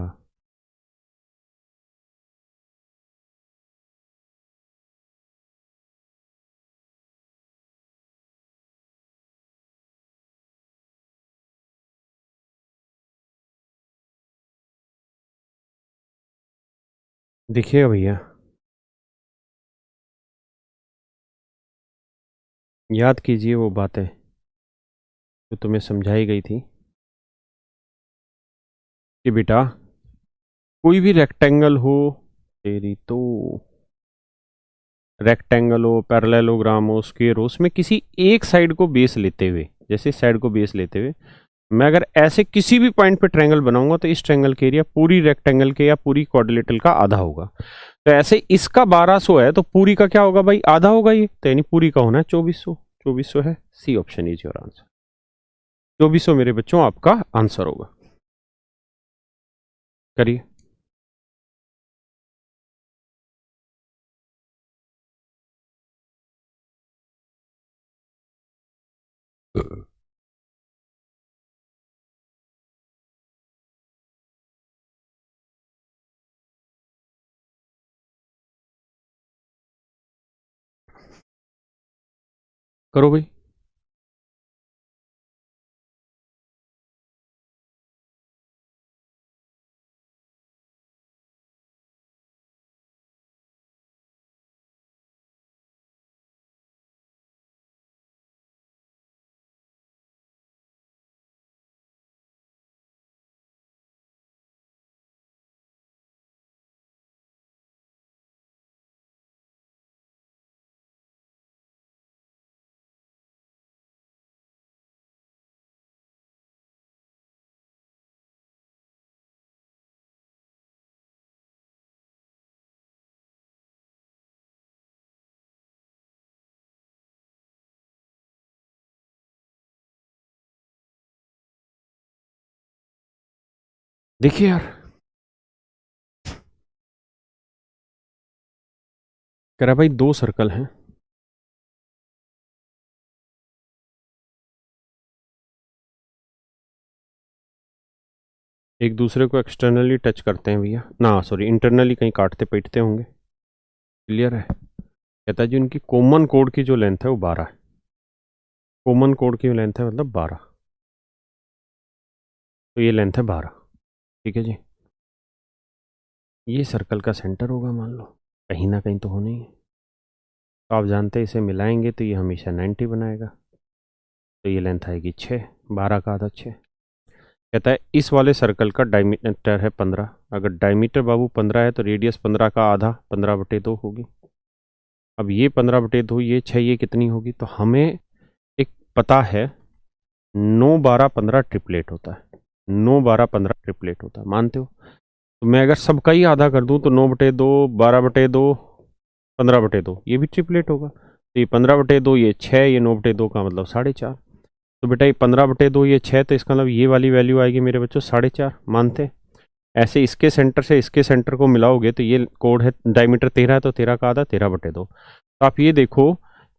Speaker 1: देखिएगा भैया, याद कीजिए वो बातें जो तुम्हें समझाई गई थी कि बेटा कोई भी रेक्टेंगल हो, तेरी तो रेक्टेंगल हो, पैरेललोग्राम हो, स्क्वायर हो, उसमें किसी एक साइड को बेस लेते हुए, जैसे साइड को बेस लेते हुए मैं अगर ऐसे किसी भी पॉइंट पे ट्रायंगल बनाऊंगा तो इस ट्रायंगल के एरिया पूरी रेक्टेंगल के या पूरी क्वाड्रिलेटरल का आधा होगा। तो ऐसे इसका 1200 है तो पूरी का क्या होगा भाई, आधा होगा ये, तो यानी पूरी का होना है 2400। 2400 है, C option is your answer. 2400 मेरे बच्चों आपका आंसर होगा। करिए। करो भाई। देखिए यार, कह रहा भाई दो सर्कल हैं, एक दूसरे को एक्सटर्नली टच करते हैं भैया ना, सॉरी इंटरनली कहीं काटते पीटते होंगे। क्लियर है। कहता है जी उनकी कॉमन कोड की जो लेंथ है वो 12 है। कॉमन कोड की लेंथ है मतलब 12, तो ये लेंथ है 12। ठीक है जी। ये सर्कल का सेंटर होगा मान लो, कहीं ना कहीं तो होना ही है। तो आप जानते हैं इसे मिलाएंगे तो ये हमेशा 90 बनाएगा, तो ये लेंथ आएगी 6, 12 का आधा 6। कहता है इस वाले सर्कल का डायमीटर है 15, अगर डायमीटर बाबू 15 है तो रेडियस 15 का आधा 15/2 होगी। अब ये 15/2, ये 6, ये कितनी होगी, तो हमें एक पता है 9 12 15 ट्रिपलेट होता है। 9 12 15 ट्रिपलेट होता है, मानते हो। तो मैं अगर सबका ही आधा कर दूं तो 9/2, 12/2, 15/2, ये भी ट्रिपलेट होगा। तो ये 15/2, ये 6, ये 9/2 का मतलब 4.5। तो बेटा ये 15/2, ये 6, तो इसका मतलब ये वाली वैल्यू आएगी मेरे बच्चों 4.5, मानते। ऐसे इसके सेंटर से इसके सेंटर को मिलाओगे तो ये कोड है, डायमीटर 13 है तो 13 का आधा 13/2। तो आप ये देखो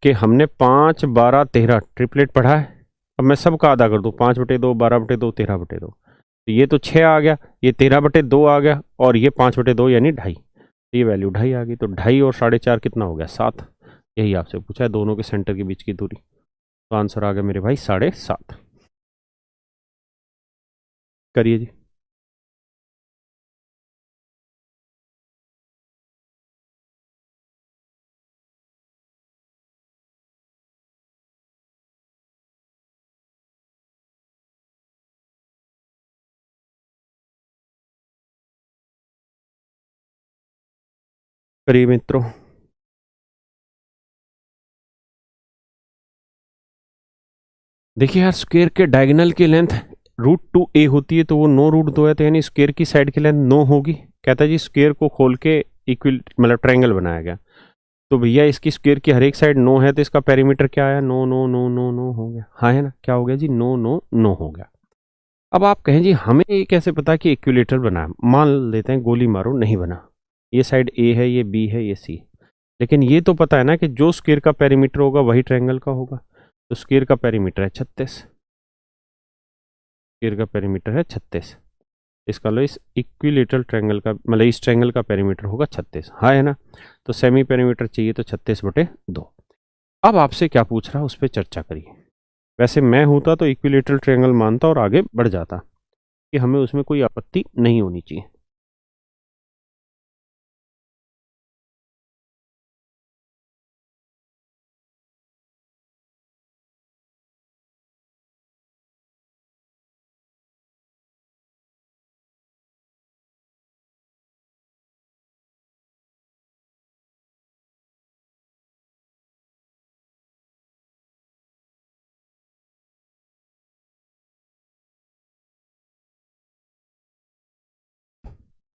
Speaker 1: कि हमने 5 12 13 ट्रिपलेट पढ़ा है। अब मैं सबका आधा कर दूं, 5/2, 12/2, 13/2, तो ये तो 6 आ गया, ये 13/2 आ गया, और ये 5/2 यानी 2.5। ये वैल्यू 2.5 आ गई, तो 2.5 और 4.5 कितना हो गया, 7। यही आपसे पूछा है, दोनों के सेंटर के बीच की दूरी। तो आंसर आ गया मेरे भाई 7.5। करिए जी। करिए मित्रों। देखिए यार, स्क्वायर के डायगोनल की लेंथ √2a होती है, तो वो 9 √2 है, तो यानी स्क्वायर की साइड की लेंथ 9 होगी। कहता है जी स्क्वायर को खोल के इक्वल मतलब ट्रायंगल बनाया गया, तो भैया इसकी स्क्वायर की हर एक साइड 9 है, तो इसका पेरीमीटर क्या आया, 9 9 9 9 9 हो गया। हाँ है ना, क्या हो गया जी, 9 9 9 हो गया। अब आप कहें जी हमें ये कैसे पता कि इक्विलेटरल बना है, मान लेते हैं गोली मारो नहीं बना, ये साइड ए है, ये बी है, ये सी, लेकिन ये तो पता है ना कि जो स्क्वायर का पेरीमीटर होगा वही ट्रायंगल का होगा। तो स्क्वायर का पेरीमीटर है 36, स्क्वायर का पेरीमीटर है 36। इसका लो इस इक्विलेटरल ट्रायंगल का मतलब इस ट्रायंगल का पेरीमीटर होगा 36, हाँ है ना। तो सेमी पेरीमीटर चाहिए तो 36/2। अब आपसे क्या पूछ रहा है उस पर चर्चा करिए। वैसे मैं होता तो इक्विलेटरल ट्रायंगल मानता और आगे बढ़ जाता कि हमें उसमें कोई आपत्ति नहीं होनी चाहिए।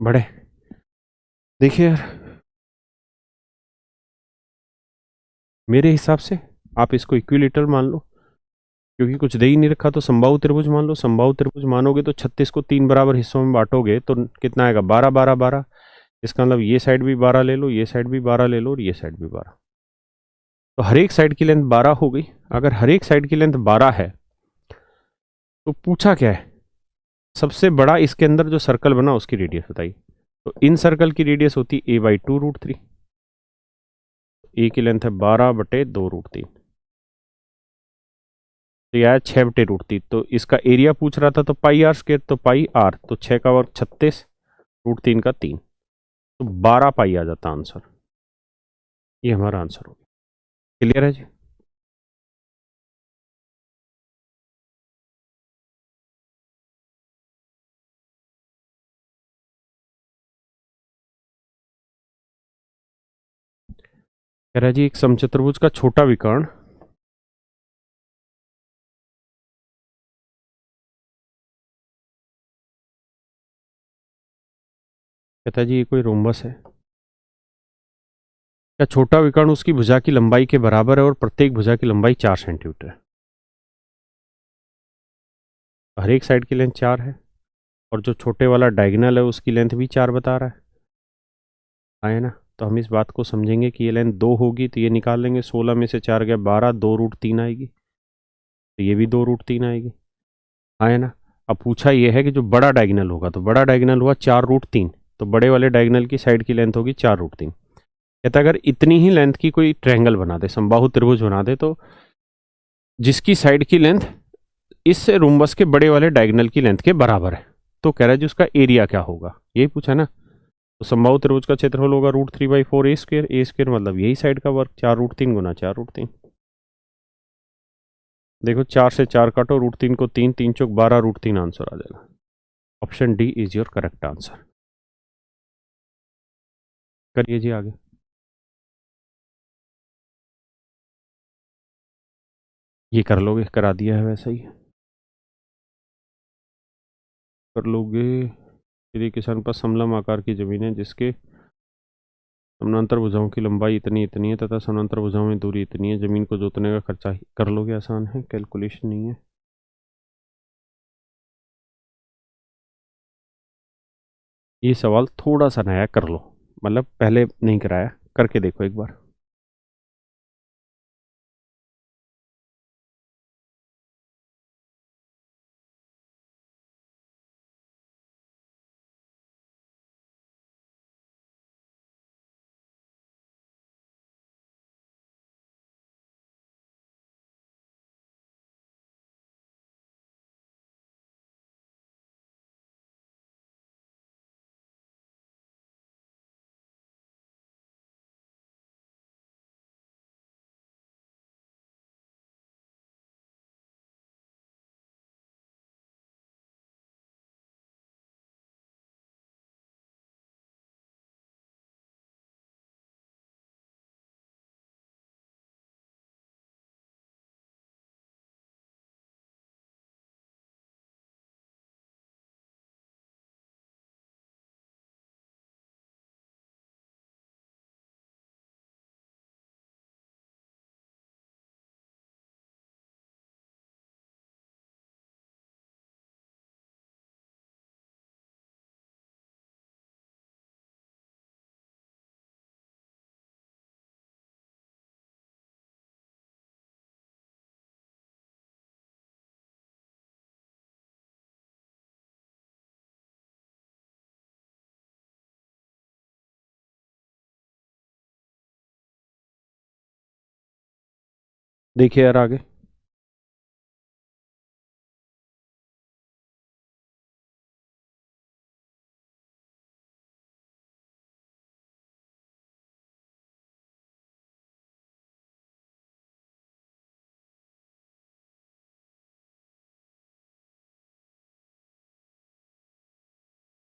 Speaker 1: बढ़े। देखिए यार, मेरे हिसाब से आप इसको इक्विलेटरल मान लो, क्योंकि कुछ दे ही नहीं रखा, तो समबाहु त्रिभुज मान लो। समबाहु त्रिभुज मानोगे तो 36 को 3 बराबर हिस्सों में बांटोगे तो कितना आएगा? 12 12 12। इसका मतलब ये साइड भी 12 ले लो, ये साइड भी 12 ले लो, और ये साइड भी 12। तो हर एक साइड की लेंथ 12 हो गई। अगर हर एक साइड की लेंथ 12 है तो पूछा क्या है? सबसे बड़ा इसके अंदर जो सर्कल बना उसकी रेडियस बताइए। तो इन सर्कल की रेडियस होती है a/2√3। ए की लेंथ है 12/2√3, तो यह है 6/√3। तो इसका एरिया पूछ रहा था तो πr², तो πr, तो 6 का वर्ग 36, √3 का 3, तो 12 पाई आ जाता आंसर। ये हमारा आंसर हो गया। क्लियर है जी? कह रहा है जी, एक समचतुर्भुज का छोटा विकर्ण, कहता है जी ये कोई रोम्बस है। क्या छोटा विकर्ण उसकी भुजा की लंबाई के बराबर है और प्रत्येक भुजा की लंबाई 4 सेंटीमीटर है। हर एक साइड की लेंथ 4 है, और जो छोटे वाला डायगोनल है उसकी लेंथ भी 4 बता रहा है ना? तो हम इस बात को समझेंगे कि ये लेंथ 2 होगी, तो ये निकाल लेंगे। 16 में से 4 गया 12, 2√3 आएगी, तो ये भी 2√3 आएगी, है ना? अब पूछा ये है कि जो बड़ा डायगोनल होगा, तो बड़ा डायगोनल हुआ 4√3, तो बड़े वाले डायगोनल की साइड की लेंथ होगी 4√3। कहता है अगर इतनी ही लेंथ की कोई ट्रायंगल बना दे, समबाहु त्रिभुज बना दे, तो जिसकी साइड की लेंथ इस रोम्बस के बड़े वाले डायगोनल की लेंथ के बराबर है, तो कह रहा है जी उसका एरिया क्या होगा, यही पूछा ना? तो समबाहु त्रिभुज का क्षेत्रफल होगा √3/4 a²। मतलब यही साइड का वर्ग, 4√3 गुना 4√3। देखो 4 से 4 काटो, √3 को 3, 3 चौक 12, √3 आंसर आ जाएगा। Option D is your correct answer. करिए जी आगे। ये कर लोगे? करा दिया है वैसा ही कर लोगे। यदि किसान पास समलम आकार की जमीन है जिसके समानांतर भुजाओं की लंबाई इतनी इतनी है तथा समानांतर भुजाओं में दूरी इतनी है, जमीन को जोतने का खर्चा कर लोगे। आसान है, कैलकुलेशन नहीं है। ये सवाल थोड़ा सा नया, कर लो, मतलब पहले नहीं कराया, करके देखो एक बार। देखिए यार आगे।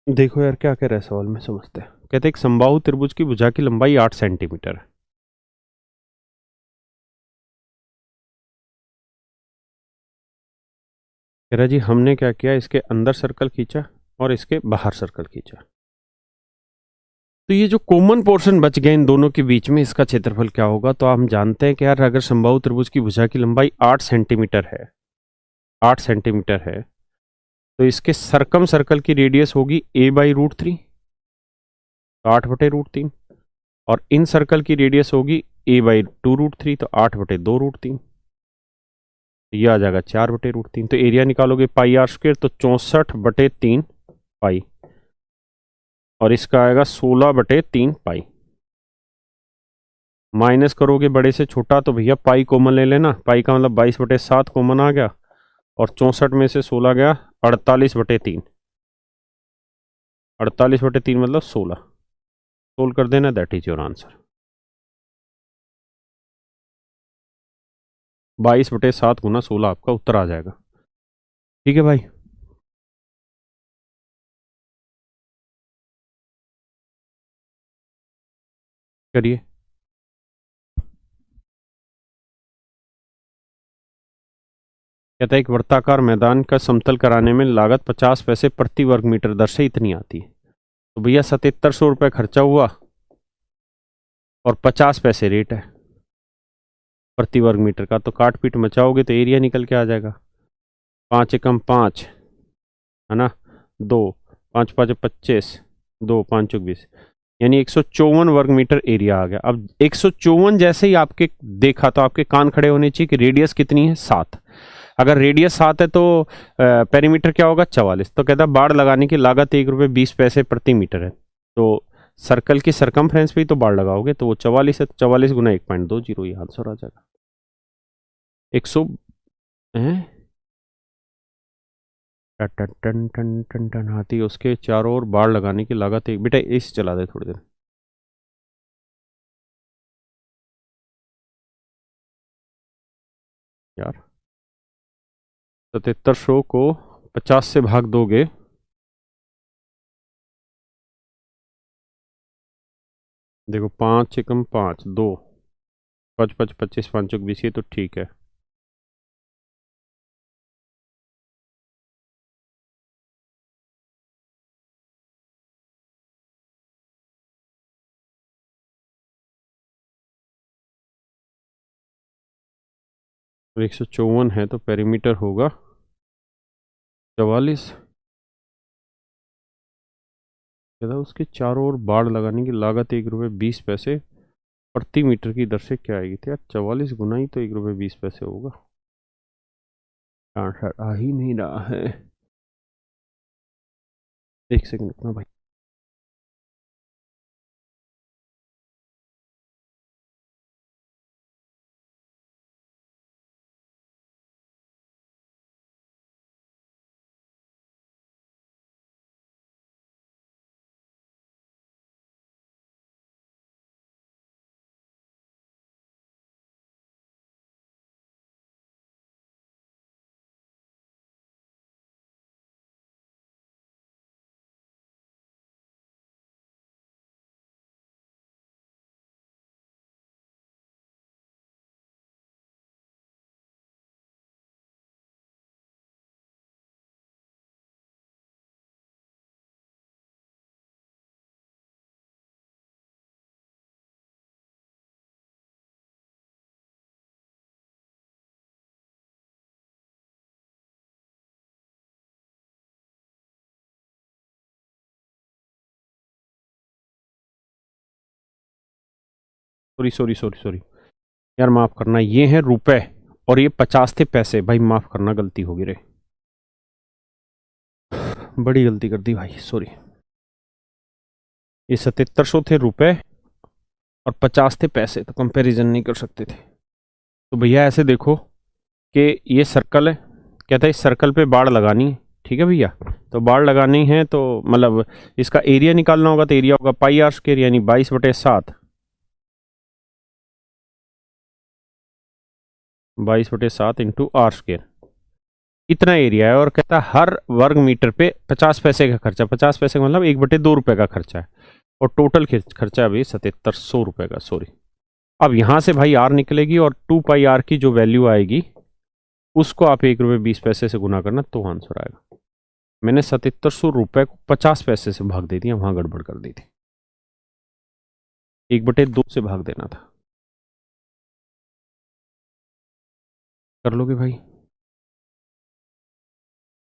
Speaker 1: देखो यार क्या कह रहा है सवाल में, समझते हैं। कहते हैं एक समबाहु त्रिभुज की भुजा की लंबाई 8 सेंटीमीटर है। कह रहा है जी हमने क्या किया, इसके अंदर सर्कल खींचा और इसके बाहर सर्कल खींचा। तो ये जो कॉमन पोर्शन बच गए इन दोनों के बीच में, इसका क्षेत्रफल क्या होगा? तो हम जानते हैं कि यार अगर समबाहु त्रिभुज की भुजा की लंबाई 8 सेंटीमीटर है, 8 सेंटीमीटर है, तो इसके सरकम सर्कल की रेडियस होगी a/√3, 8/√3, और इन सर्कल की रेडियस होगी a/2√3, तो 8/2√3, ये आ जाएगा 4/√3। तो एरिया निकालोगे πr², तो 64/3 पाई, और इसका आएगा 16/3 पाई। माइनस करोगे बड़े से छोटा तो भैया पाई कॉमन ले लेना, पाई का मतलब 22/7 कॉमन आ गया, और 64 में से 16 गया 48/3, 48/3 मतलब 16, सोल्व कर देना, दैट इज योर आंसर। 22/7 गुना 16 आपका उत्तर आ जाएगा। ठीक है भाई, करिए। कहता है एक वर्ताकार मैदान का समतल कराने में लागत 50 पैसे प्रति वर्ग मीटर दर से इतनी आती है। तो भैया 7700 रुपये खर्चा हुआ और 50 पैसे रेट है प्रति वर्ग मीटर का, तो काट पीट मचाओगे तो एरिया निकल के आ जाएगा। 5 एकम 5 है ना, 2, 5 5 25, 2 5 20, यानी 154 वर्ग मीटर एरिया आ गया। अब 154 जैसे ही आपके देखा तो आपके कान खड़े होने चाहिए कि रेडियस कितनी है, 7। अगर रेडियस 7 है तो पेरीमीटर क्या होगा, 44। तो कहता है बाड़ लगाने की लागत 1 रुपये 20 पैसे प्रति मीटर है। तो सर्कल की सरकमफ्रेंस पे ही तो बाड़ लगाओगे, तो वो 44 है, तो 44 गुना 1.20, ये आंसर आ जाएगा। 100 है ton ton ton ton ton हाथी, उसके चारों ओर बाड़ लगाने की लागत एक, बेटा इस चला दे थोड़ी देर यार। 7700 को 50 से भाग दोगे, देखो 5 एकम 5, 2, 5 5 25, 5 20, ये तो ठीक है। और 154 है तो पेरीमीटर होगा 44। कहता उसके चारों ओर बाड़ लगाने की लागत 1 रुपये 20 पैसे प्रति मीटर की दर से क्या आएगी? तो यार 44 गुना ही तो 1 रुपये 20 पैसे होगा। आंसर आ ही नहीं रहा है। एक सेकंड रुकना भाई। सॉरी सॉरी सॉरी सॉरी यार, माफ करना, ये है रुपए और ये 50 थे पैसे। भाई माफ करना, गलती होगी रे, बड़ी गलती कर दी भाई, सॉरी। ये 7700 थे रुपए और 50 थे पैसे, तो कंपैरिजन नहीं कर सकते थे। तो भैया ऐसे देखो कि ये सर्कल है, कहता है इस सर्कल पे बाड़ लगानी है, ठीक है भैया। तो बाड़ लगानी है तो मतलब इसका एरिया निकालना होगा, तो एरिया होगा πr², यानी 22/7, 22/7 इंटू r²। इतना एरिया है, और कहता है हर वर्ग मीटर पे 50 पैसे का खर्चा, 50 पैसे का मतलब 1/2 रुपए का खर्चा है, और टोटल खर्चा है अभी 7700 रुपए का, सॉरी। अब यहां से भाई आर निकलेगी, और 2πr की जो वैल्यू आएगी उसको आप 1 रुपये 20 पैसे से गुना करना, तो आंसर आएगा। मैंने 7700 रुपए को 50 पैसे से भाग दे दिया, वहां गड़बड़ कर दी थी। 1/2 से भाग देना था। कर लोगे भाई?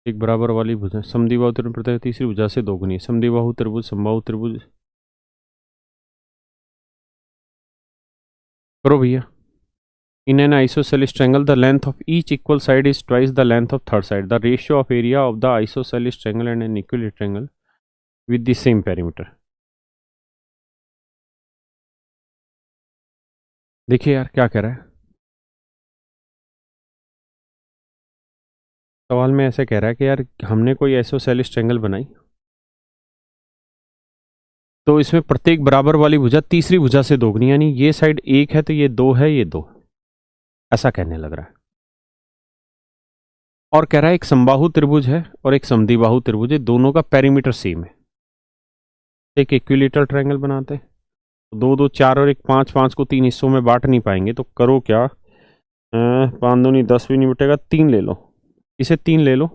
Speaker 1: एक बराबर वाली भुजा समद्विबाहु त्रिभुज प्रत्येक तीसरी भुजा से दोगुनी। समद्विबाहु त्रिभुज समबाहु त्रिभुज करो भैया। In an isosceles triangle, the length of each equal side is twice the length of third side. The ratio of area of the isosceles triangle and an equilateral triangle with the same perimeter. देखिए यार क्या कह रहा है सवाल में। ऐसे कह रहा है कि यार हमने कोई आइसोसेलेस ट्रायंगल बनाई, तो इसमें प्रत्येक बराबर वाली भुजा तीसरी भुजा से दोगुनी, यानी ये साइड 1 है तो ये 2 है, ये 2, ऐसा कहने लग रहा है। और कह रहा है एक समबाहु त्रिभुज है और एक समद्विबाहु त्रिभुज है, दोनों का पेरीमीटर सेम है। एक इक्विलेटरल ट्रायंगल बनाते हैं। 2 2 4 और एक 5 5 को 3 हिस्सों में बांट नहीं पाएंगे, तो करो क्या, 5 दूनी 10 भी नहीं बटेगा, 3 ले लो, इसे 3 ले लो,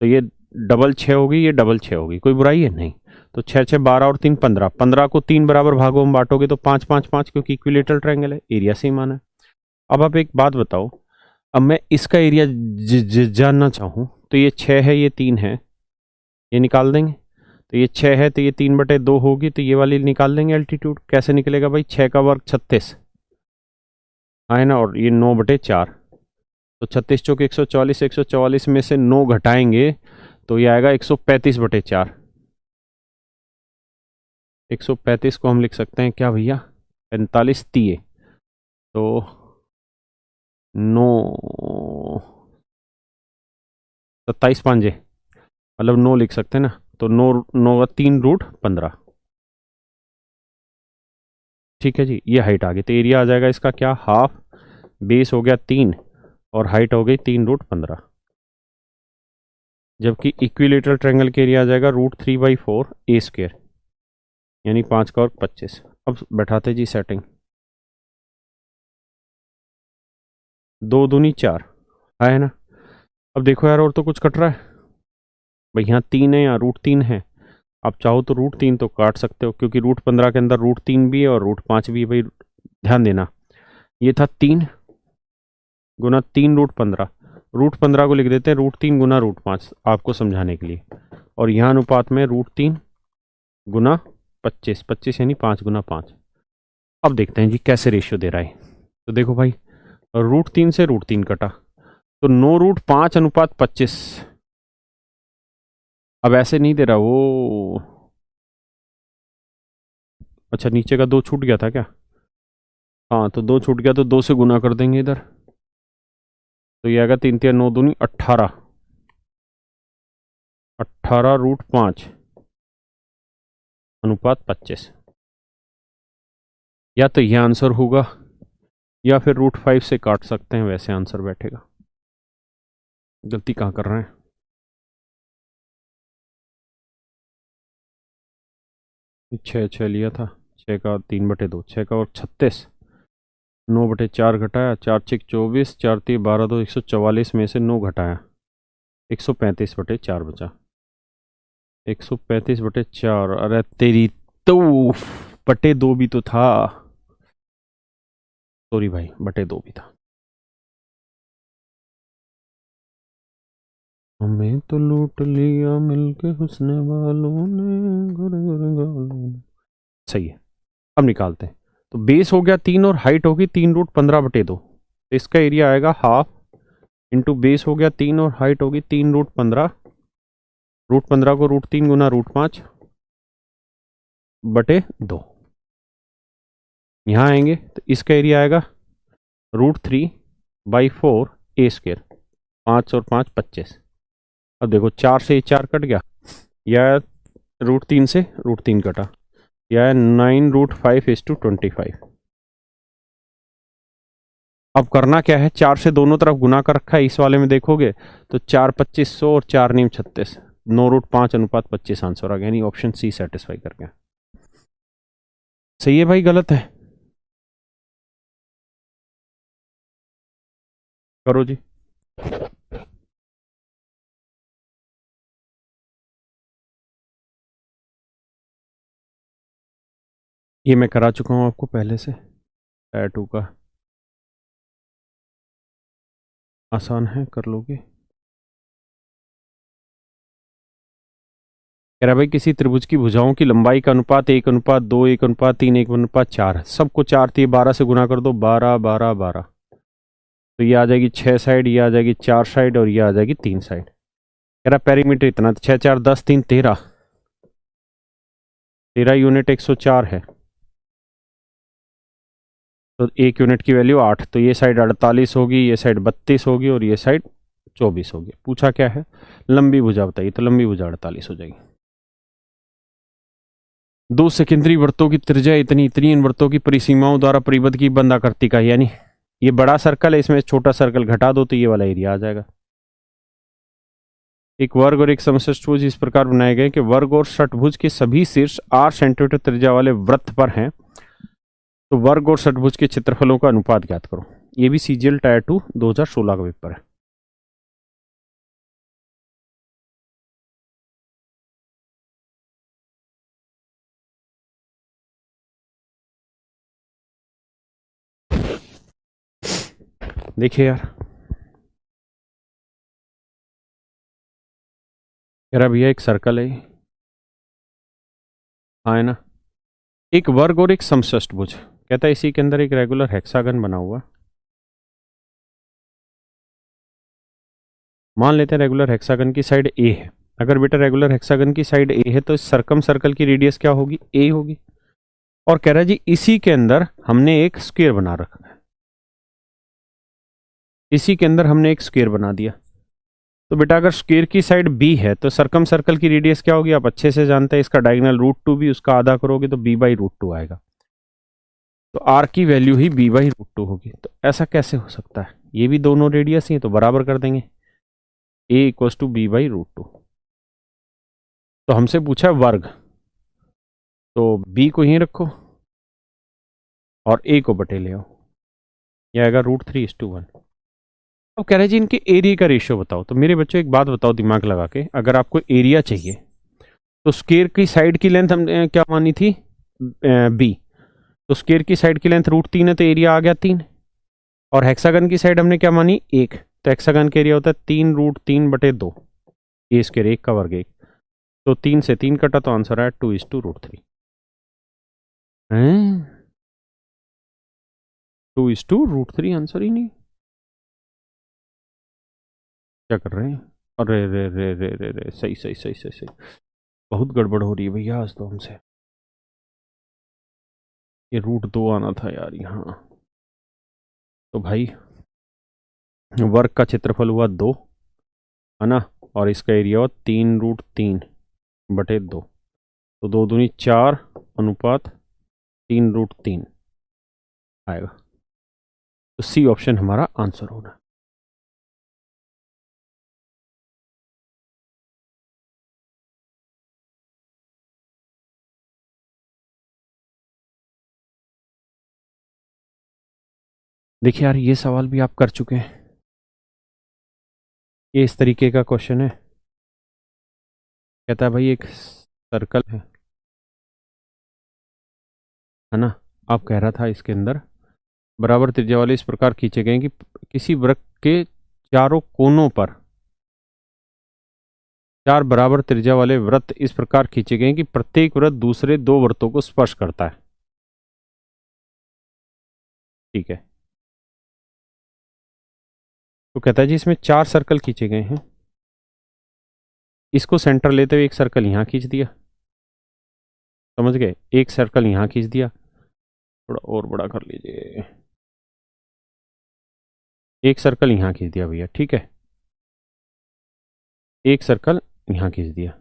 Speaker 1: तो ये डबल 6 होगी, ये डबल 6 होगी, कोई बुराई है नहीं। तो 6 6 12 और 3 15, 15 को 3 बराबर भागों में बांटोगे तो 5 5 5, क्योंकि इक्विलेटरल ट्रायंगल है, एरिया सेम आना है। अब आप एक बात बताओ, अब मैं इसका एरिया जानना चाहूँ तो ये 6 है, ये 3 है, ये निकाल देंगे। तो ये 6 है तो ये 3/2 होगी, तो ये वाली निकाल देंगे एल्टीट्यूड। कैसे निकलेगा भाई, 6 का वर्ग 36 है ना, और ये 9/4, तो 36 चौक 144, 144 में से 9 घटाएंगे तो ये आएगा 135/4। 135 को हम लिख सकते हैं क्या भैया, 45 तिये, तो 9 27 पांजे, मतलब 9 लिख सकते हैं ना, तो 9 9 का 3√15। ठीक है जी, ये हाइट आ गई, तो एरिया आ जाएगा इसका क्या, हाफ, बेस हो गया 3 और हाइट हो गई 3√15। जबकि इक्विलेटरल ट्रायंगल के एरिया आ जाएगा √3/4 ए स्क्वायर, यानी 5 का और 25। अब बैठाते जी सेटिंग, 2 दूनी 4 है ना। अब देखो यार, और तो कुछ कट रहा है भाई, यहाँ 3 है, यहाँ √3 है। आप चाहो तो √3 तो काट सकते हो, क्योंकि √15 के अंदर √3 भी है और √5 भी है भाई। ध्यान देना, ये था 3 गुना 3√15, √15 को लिख देते हैं √3 गुना √5 आपको समझाने के लिए, और यहाँ अनुपात में √3 गुना 25, 25 यानी 5 गुना 5। अब देखते हैं जी कैसे रेशियो दे रहा है। तो देखो भाई, √3 से √3 कटा, तो 9√5/25। अब ऐसे नहीं दे रहा वो, अच्छा नीचे का 2 छूट गया था क्या, हाँ तो 2 छूट गया, तो 2 से गुना कर देंगे इधर, तो ये आएगा 3 3 9 दूनी 18, 18√5 अनुपात 25। या तो ये आंसर होगा, या फिर √5 से काट सकते हैं, वैसे आंसर बैठेगा। गलती कहाँ कर रहे हैं, 6 6 लिया था, 6 का 3/2, 6 का और 36, 9/4 घटाया, 4 6 24, 4 3 12 2 144 में से 9 घटाया, 135/4 बचा। 135/4, अरे तेरी तो /2 भी तो था, सॉरी भाई, /2 भी था। हमें तो लूट लिया मिलके हुस्न वालों ने, गोरे गोरे गालों ने। सही है। अब निकालते हैं, तो बेस हो गया 3 और हाइट होगी 3√15/2, तो इसका एरिया आएगा हाफ इंटू बेस हो गया 3 और हाइट होगी 3√15, √15 को √3 गुना √5/2। यहाँ आएंगे तो इसका एरिया आएगा √3/4 ए स्क्वायर, 5 और 5 25। अब देखो 4 से 4 कट गया, या √3 से √3 कटा, या 9√5:25। अब करना क्या है, 4 से दोनों तरफ गुना कर रखा है, इस वाले में देखोगे तो 4 2500 और 4 नीम 36, 9√5/25 आंसर आ गया, यानी ऑप्शन सी सेटिस्फाई कर गया। सही है भाई, गलत है? करो जी। ये मैं करा चुका हूँ आपको पहले से। टायर 2 का आसान है, कर लोगे। कह रहा भाई किसी त्रिभुज की भुजाओं की लंबाई का अनुपात 1:2, 1:3, 1:4 है। सबको 4 थी, 12 से गुना कर दो, 12 12 12। तो ये आ जाएगी 6 साइड, ये आ जाएगी 4 साइड, और ये आ जाएगी 3 साइड। कह रहा पेरीमीटर इतना, 6 4 10 3 13, 13 यूनिट 104 है। तो एक यूनिट की वैल्यू 8, तो ये साइड 48 होगी, ये साइड 32 होगी, और ये साइड 24 होगी। पूछा क्या है, लंबी भुजा बताइए, तो लंबी भुजा 48 हो जाएगी। दो सेकेंडरी वृत्तों की त्रिज्या इतनी इतनी, इन वृत्तों की परिसीमाओं द्वारा परिबद्ध की बंद आकृति का, यानी ये बड़ा सर्कल है, इसमें छोटा सर्कल घटा दो तो ये वाला एरिया आ जाएगा। एक वर्ग और एक समषष्टभुज इस प्रकार बनाए गए कि वर्ग और षटभुज के सभी शीर्ष 8 सेंटीमीटर त्रिज्या वाले वृत्त पर हैं। तो वर्ग और षटभुज के क्षेत्रफलों का अनुपात ज्ञात करो। ये भी सीजीएल टायर 2 2016 का पेपर है। देखिए यार, यार भैया एक सर्कल है, हाँ है ना, एक वर्ग और एक समषष्टभुज। कहता है इसी के अंदर एक रेगुलर हेक्सागन बना हुआ। मान लेते हैं रेगुलर हेक्सागन की साइड ए है। अगर बेटा रेगुलर हेक्सागन की साइड ए है तो सरकम सर्कल की रेडियस क्या होगी, ए होगी। और कह रहा है जी इसी के अंदर हमने एक स्क्वायर बना रखा है, इसी के अंदर हमने एक स्क्वायर बना दिया। तो बेटा अगर स्क्वायर की साइड बी है तो सरकम सर्कल की रेडियस क्या होगी, आप अच्छे से जानते हैं। इसका डायगोनल √2 भी, उसका आधा करोगे तो b/√2 आएगा। तो r की वैल्यू ही b/√2 होगी। तो ऐसा कैसे हो सकता है, ये भी दोनों रेडियस ही है तो बराबर कर देंगे, a = b/√2। तो हमसे पूछा है वर्ग, तो b को यहीं रखो और a को बटे ले आओ, यह आएगा √3:1। अब कह रहे जी इनके एरिया का रेशियो बताओ। तो मेरे बच्चों एक बात बताओ दिमाग लगा के, अगर आपको एरिया चाहिए तो स्क्वायर की साइड की लेंथ हमने क्या मानी थी, बी। तो स्क्वायर की साइड की लेंथ √3 है, तो एरिया आ गया 3। और हेक्सागन की साइड हमने क्या मानी, 1। तो हेक्सागन का एरिया होता है 3√3/2, ए स्क्वायर, 1 का वर्ग 1। तो 3 से 3 कटा तो आंसर आया 2:√3। 2:√3 आंसर ही नहीं। क्या कर रहे हैं, अरे रे रे रे रे रे, सही सही सही सही सही। बहुत गड़बड़ हो रही है भैया आज तो हमसे। ये √2 आना था यार यहाँ। तो भाई वर्ग का क्षेत्रफल हुआ 2, है ना, और इसका एरिया हुआ 3√3/2। तो 2 दूनी 4 अनुपात 3√3 आएगा। तो सी ऑप्शन हमारा आंसर होना। देखिए यार ये सवाल भी आप कर चुके हैं, ये इस तरीके का क्वेश्चन है। कहता है भाई एक सर्कल है ना, आप कह रहा था इसके अंदर बराबर त्रिज्या वाले इस प्रकार खींचे गए कि किसी वृत्त के चारों कोनों पर 4 बराबर त्रिज्या वाले वृत्त इस प्रकार खींचे गए कि प्रत्येक वृत्त दूसरे 2 वृत्तों को स्पर्श करता है। ठीक है, तो कहता है जी इसमें 4 सर्कल खींचे गए हैं, इसको सेंटर लेते हुए एक सर्कल यहां खींच दिया, समझ गए, एक सर्कल यहां खींच दिया, थोड़ा और बड़ा कर लीजिए, एक सर्कल यहां खींच दिया भैया, ठीक है, एक सर्कल यहां खींच दिया,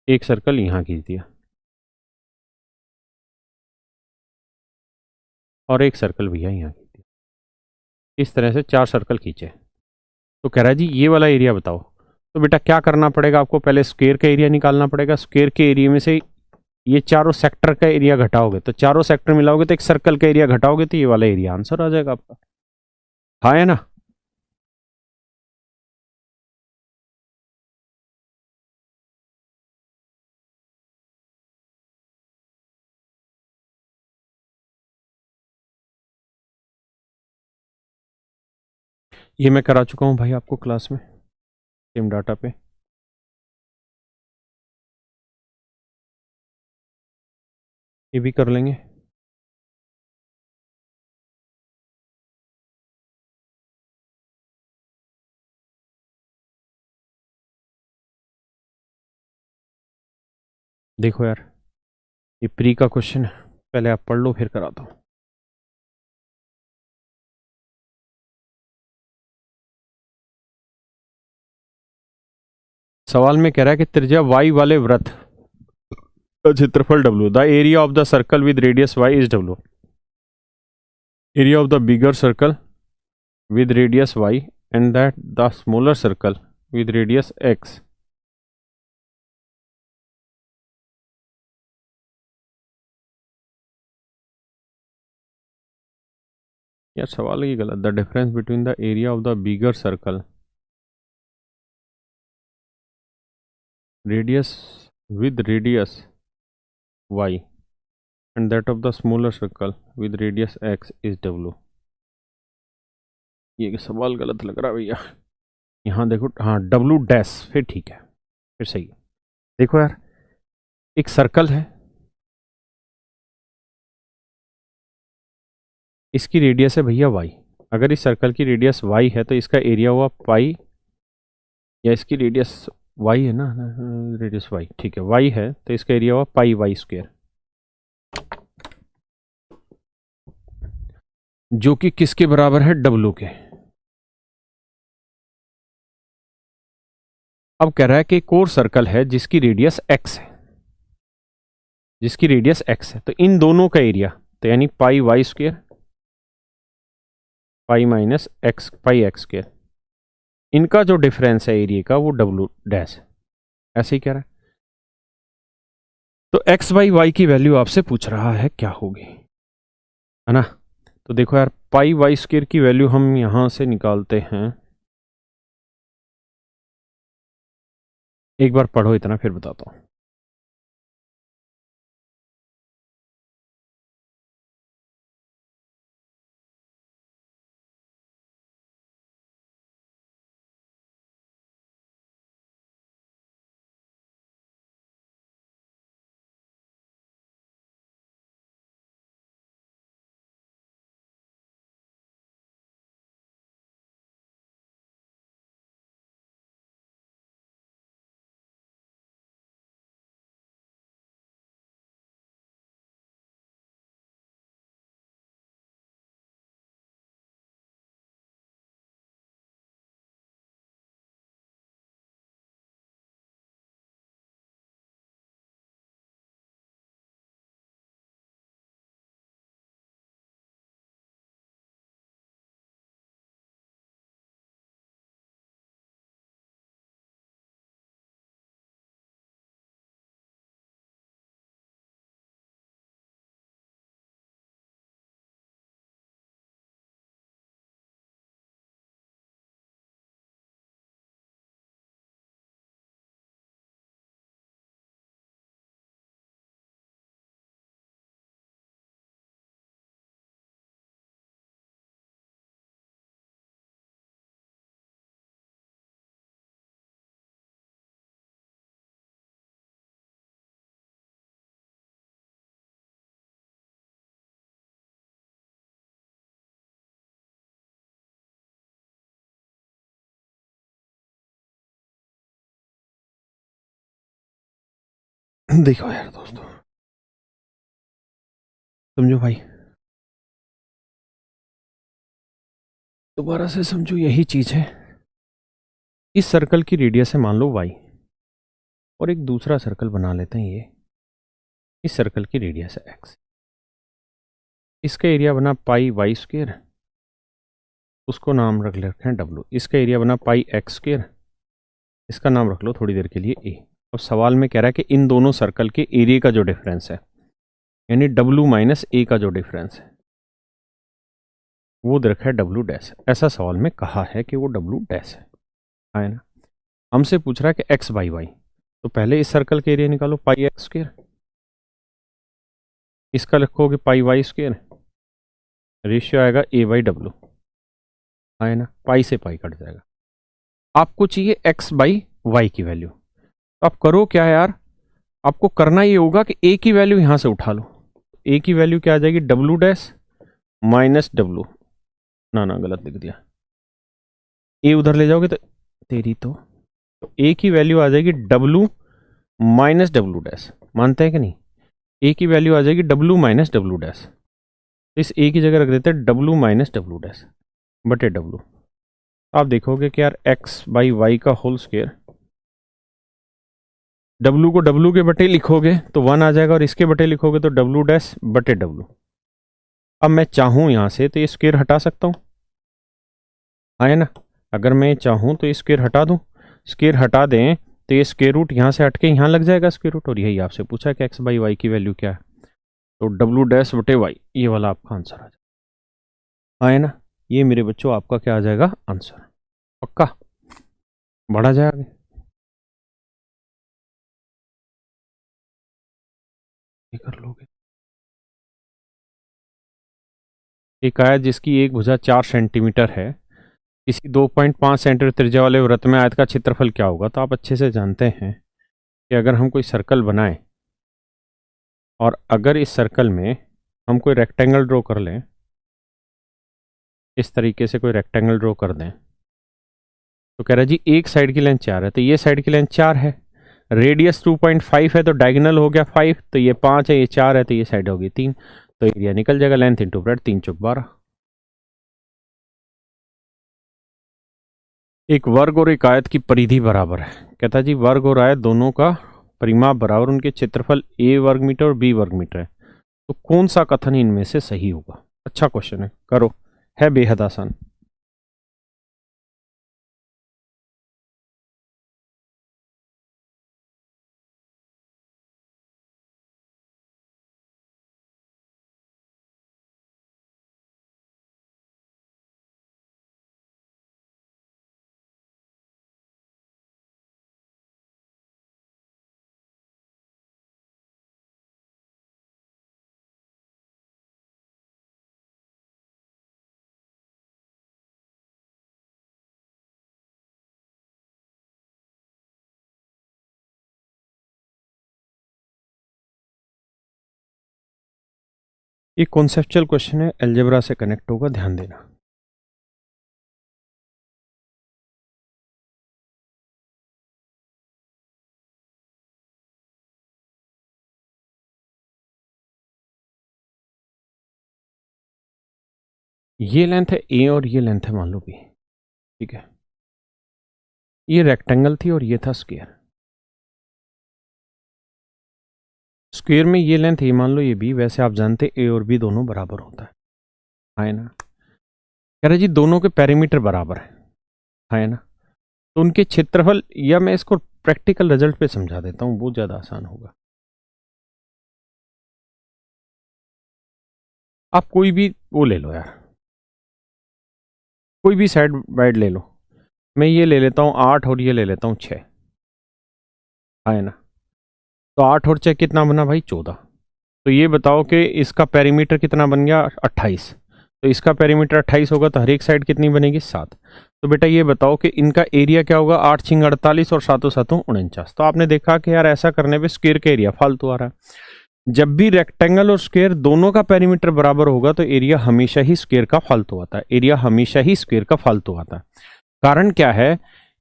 Speaker 1: एक सर्कल यहां खींच दिया, और एक सर्कल भैया यहां खींच दिया। इस तरह से 4 सर्कल खींचे। तो कह रहा है जी ये वाला एरिया बताओ। तो बेटा क्या करना पड़ेगा आपको, पहले स्क्वायर का एरिया निकालना पड़ेगा। स्क्वायर के एरिया में से ये चारों सेक्टर का एरिया घटाओगे, तो चारों सेक्टर मिलाओगे तो एक सर्कल का एरिया घटाओगे तो ये वाला एरिया आंसर आ जाएगा आपका, हाँ है ना। ये मैं करा चुका हूँ भाई आपको क्लास में सेम डाटा पे। ये भी कर लेंगे। देखो यार, ये प्री का क्वेश्चन है, पहले आप पढ़ लो फिर कराता हूँ। सवाल में कह रहा है कि त्रिज्या y वाले वृत्त का क्षेत्रफल w, the area of the circle with radius y is w, area of the bigger circle with radius y and that the smaller circle with radius x। यार सवाल ही गलत। The difference between the area of the bigger circle radius with radius y and that of the smaller circle with radius x is w। ये सवाल गलत लग रहा है भैया। यहाँ देखो, हाँ w डैश, फिर ठीक है, फिर सही है। देखो यार, एक सर्कल है, इसकी रेडियस है भैया y। अगर इस सर्कल की रेडियस y है तो इसका एरिया हुआ पाई, या इसकी रेडियस y है ना, रेडियस y, ठीक है y है तो इसका एरिया हुआ पाई y स्क्वायर, जो कि किसके बराबर है, w के। अब कह रहा है कि एक और सर्कल है जिसकी रेडियस x है, जिसकी रेडियस x है, तो इन दोनों का एरिया, तो यानी pi y square pi minus x pi x square, इनका जो डिफरेंस है एरिया का वो w डैश है, ऐसे ही कह रहा है। तो x बाई y की वैल्यू आपसे पूछ रहा है क्या होगी, है ना। तो देखो यार, पाई y स्क्वायर की वैल्यू हम यहां से निकालते हैं। एक बार पढ़ो इतना फिर बताता हूं। देखो यार दोस्तों, समझो भाई, दोबारा से समझो, यही चीज है। इस सर्कल की रेडियस है मान लो y, और एक दूसरा सर्कल बना लेते हैं ये, इस सर्कल की रेडियस है x, इसका एरिया बना पाई y स्क्वायर, उसको नाम रख लेते हैं w, इसका एरिया बना पाई x स्क्वायर, इसका नाम रख लो थोड़ी देर के लिए a। और सवाल में कह रहा है कि इन दोनों सर्कल के एरिया का जो डिफरेंस है, यानी w माइनस a का जो डिफरेंस है, वो दे रखा है w डैश। ऐसा सवाल में कहा है कि वो w डैश है ना। हमसे पूछ रहा है कि x बाई y, तो पहले इस सर्कल के एरिया निकालो पाई एक्स स्क्वायर, इसका लिखोगे पाई वाई स्क्वायर, रेशियो आएगा a बाई डब्लू। है ना, पाई से पाई कट जाएगा। आपको चाहिए x बाई वाई की वैल्यू, तो आप करो क्या यार, आपको करना ये होगा कि a की वैल्यू यहां से उठा लो। a की वैल्यू क्या आ जाएगी, डब्लू डैश माइनस डब्लू, ना गलत लिख दिया, a उधर ले जाओगे तो तेरी तो a की वैल्यू आ जाएगी डब्लू माइनस डब्लू डैश, मानते हैं कि नहीं, a की वैल्यू आ जाएगी डब्लू माइनस डब्लू डैश, इस a की जगह रख देते हैं डब्लू माइनस डब्लू डैश बटे डब्लू। आप देखोगे कि यार x बाई वाई का होल स्क्वायर, w को w के बटे लिखोगे तो 1 आ जाएगा, और इसके बटे लिखोगे तो w डैश बटे w। अब मैं चाहूं यहां से तो ये स्क्वायर हटा सकता हूं, है ना, अगर मैं चाहूं तो ये स्क्वायर हटा दूं, स्क्वायर हटा दें तो ये स्क्वायर रूट यहां से हट के यहां लग जाएगा स्क्वायर रूट, और यही आपसे पूछा कि x बाई वाई की वैल्यू क्या है, तो w डैश बटे वाई, ये वाला आपका आंसर आ जाएगा, है ना। ये मेरे बच्चों आपका क्या आ जाएगा आंसर, पक्का, बढ़ा जाए आगे, ये कर लोगे। एक आयत जिसकी एक भुजा 4 सेंटीमीटर है, किसी 2.5 सेंटीमीटर त्रिज्या वाले वृत्त में आयत का क्षेत्रफल क्या होगा। तो आप अच्छे से जानते हैं कि अगर हम कोई सर्कल बनाएं और अगर इस सर्कल में हम कोई रेक्टेंगल ड्रॉ कर लें, इस तरीके से कोई रेक्टेंगल ड्रॉ कर दें, तो कह रहा है जी एक साइड की लेंथ 4 है, तो ये साइड की लेंथ 4 है, रेडियस 2.5 है, तो डायगोनल हो गया 5, तो ये 5 है, ये 4 है, तो ये साइड होगी 3, तो एरिया निकल जाएगा, लेंथ इंटू ब्रेड 3 चौक 12। एक वर्ग और एक आयत की परिधि बराबर है, कहता जी वर्ग और आयत दोनों का परिमाप बराबर, उनके क्षेत्रफल a वर्ग मीटर और b वर्ग मीटर है, तो कौन सा कथन इनमें से सही होगा। अच्छा क्वेश्चन है, करो, है बेहद आसान। ये कॉन्सेप्चुअल क्वेश्चन है, अलजेब्रा से कनेक्ट होगा, ध्यान देना। ये लेंथ है a और ये लेंथ है मान लो b, ठीक है, ये रेक्टेंगल थी और ये था स्क्वायर, स्क्वायर में ये लेंथ a मान लो, ये b, वैसे आप जानते a और b दोनों बराबर होता है ना, कह रहे जी दोनों के पेरीमीटर बराबर है ना, तो उनके क्षेत्रफल, या मैं इसको प्रैक्टिकल रिजल्ट पे समझा देता हूं, बहुत ज्यादा आसान होगा। आप कोई भी वो ले लो यार, कोई भी साइड वाइड ले लो, मैं ये ले लेता हूँ 8 और ये ले लेता हूँ 6, है ना, तो 8 और 6 कितना बना भाई 14, तो ये बताओ कि इसका पेरीमीटर कितना बन गया 28, तो इसका पेरीमीटर 28 होगा, तो हर एक साइड कितनी बनेगी 7, तो बेटा ये बताओ कि इनका एरिया क्या होगा, 8 छिंग 48 और 7 7 49। तो आपने देखा कि यार ऐसा करने पे स्क्वायर का एरिया फालतू आ रहा है, जब भी रेक्टेंगल और स्क्वायर दोनों का पेरीमीटर बराबर होगा तो एरिया हमेशा ही स्क्वायर का फालतू आता है, एरिया हमेशा ही स्क्वायर का फालतू आता है। कारण क्या है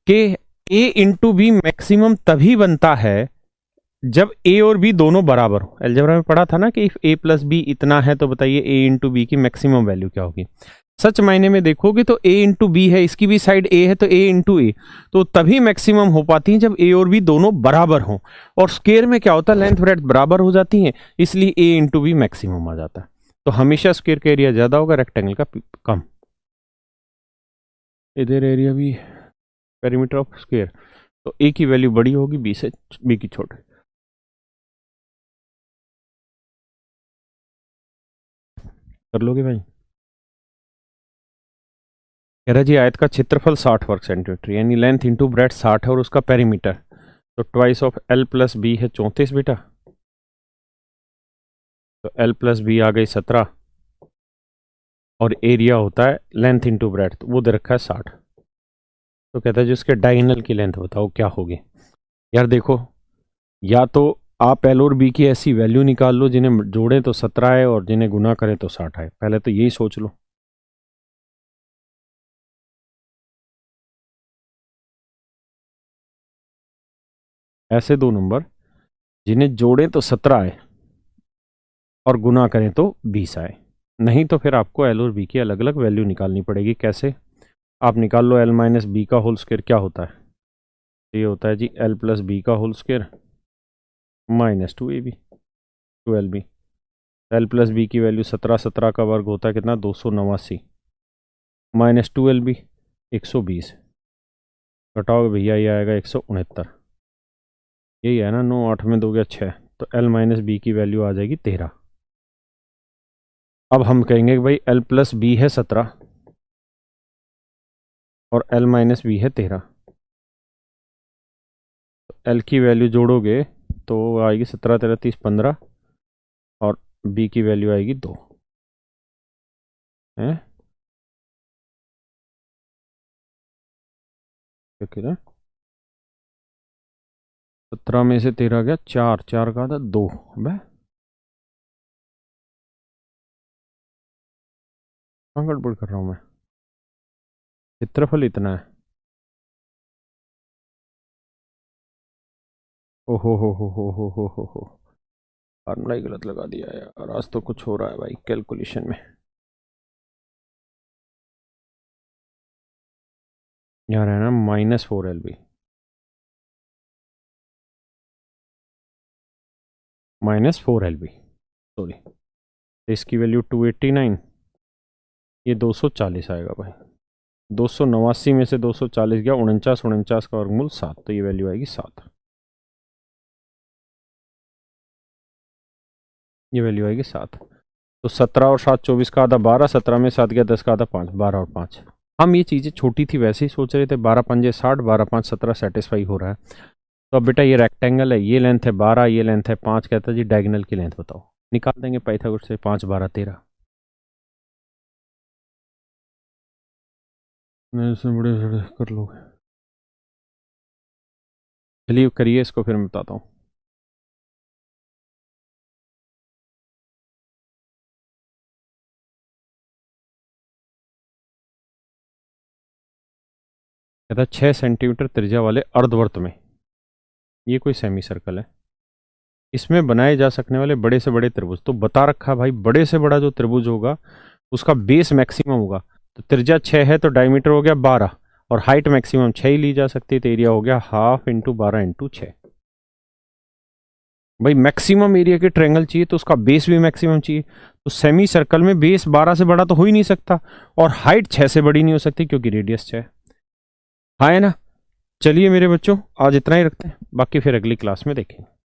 Speaker 1: कि a इंटू बी मैक्सिमम तभी बनता है जब a और b दोनों बराबर हो। अलजेब्रा में पढ़ा था ना कि इफ a प्लस बी इतना है तो बताइए a इंटू बी की मैक्सिमम वैल्यू क्या होगी। सच मायने में देखोगे तो a इंटू बी है, इसकी भी साइड a है, तो a इंटू ए, तो तभी मैक्सिमम हो पाती है जब a और b दोनों बराबर हों, और स्क्वायर में क्या होता है लेंथ ब्रेड्थ बराबर हो जाती है, इसलिए a इंटू बी मैक्सिमम आ जाता है। तो हमेशा स्क्वायर का एरिया ज्यादा होगा, रेक्टेंगल का कम। इधर एरिया भी पेरीमीटर ऑफ स्क्वायर, तो a की वैल्यू बड़ी होगी b से, b की छोटी। कर लोगे भाई। कह रहा जी आयत का क्षेत्रफल 60 वर्ग सेंटीमीटर, यानी लेंथ इंटू ब्रेड 60 है और उसका पेरीमीटर, तो twice of L plus B है 34 बेटा, तो एल प्लस बी आ गई 17, और एरिया होता है लेंथ इंटू ब्रेड्थ, तो वो दे रखा है 60। तो कहता है जिसके डायगोनल की लेंथ बताओ क्या होगी। यार देखो, या तो आप एल और बी की ऐसी वैल्यू निकाल लो जिन्हें जोड़ें तो 17 है और जिन्हें गुना करें तो 60 है, पहले तो यही सोच लो। ऐसे दो नंबर जिन्हें जोड़ें तो 17 आए और गुना करें तो 20 आए। नहीं तो फिर आपको एल और बी की अलग अलग वैल्यू निकालनी पड़ेगी। कैसे? आप निकाल लो एल माइनस बी का होल स्क्वायर क्या होता है। ये होता है जी एल प्लस बी का whole square minus 2ab 12b। L plus B की वैल्यू 17, 17 का वर्ग होता है कितना 289 माइनस 12b 120, घटाओगे भैया ये आएगा 169। यही है ना, 9 8 में 2 गया 6, तो एल माइनस बी की वैल्यू आ जाएगी 13। अब हम कहेंगे कि भाई एल प्लस बी है 17 और एल माइनस बी है 13, तो एल की वैल्यू जोड़ोगे तो आएगी 17 13 30 15 और बी की वैल्यू आएगी 2 है। क्या 17 में से 13 गया 4, 4 का था 2। अब कहाँ गड़बड़ कर रहा हूँ मैं? क्षेत्रफल इतना है। ओहो हो, फार्मूला ही गलत लगा दिया यार, आज तो कुछ हो रहा है भाई कैलकुलेशन में। यार है ना -4 LB, -4 LB सॉरी। तो इसकी वैल्यू 289, ये 240 आएगा भाई। 289 में से 240 गया 49, 49 का वर्गमूल 7, तो ये वैल्यू आएगी 7। ये वैल्यू आएगी 7। तो 17 और 7 24 का आधा 12, 17 में 7 गया 10 का आधा 5, 12 और 5। हम ये चीज़ें छोटी थी वैसे ही सोच रहे थे, 12 पंजे 60, 12 5 17 सेटिस्फाई हो रहा है। तो अब बेटा ये रेक्टेंगल है, ये लेंथ है 12, ये लेंथ है 5, कहता है जी डायगोनल की लेंथ बताओ। निकाल देंगे पाइथागोरस से, 5 12 13। मैं इसमें बड़े बड़े कर लोगे। चलिए करिए इसको, फिर मैं बताता हूँ। कहता है 6 सेंटीमीटर त्रिज्या वाले अर्धवर्त में, ये कोई सेमी सर्कल है, इसमें बनाए जा सकने वाले बड़े से बड़े त्रिभुज। तो बता रखा भाई बड़े से बड़ा जो त्रिभुज होगा उसका बेस मैक्सिमम होगा। तो त्रिज्या 6 है तो डायमीटर हो गया 12 और हाइट मैक्सिमम 6 ही ली जा सकती है, तो एरिया हो गया हाफ इंटू 12 इंटू 6। भाई मैक्सिमम एरिया के ट्रायंगल चाहिए तो उसका बेस भी मैक्सिमम चाहिए। तो सेमी सर्कल में बेस 12 से बड़ा तो हो ही नहीं सकता और हाइट 6 से बड़ी नहीं हो सकती क्योंकि रेडियस 6 है ना। चलिए मेरे बच्चों आज इतना ही रखते हैं, बाकी फिर अगली क्लास में देखेंगे।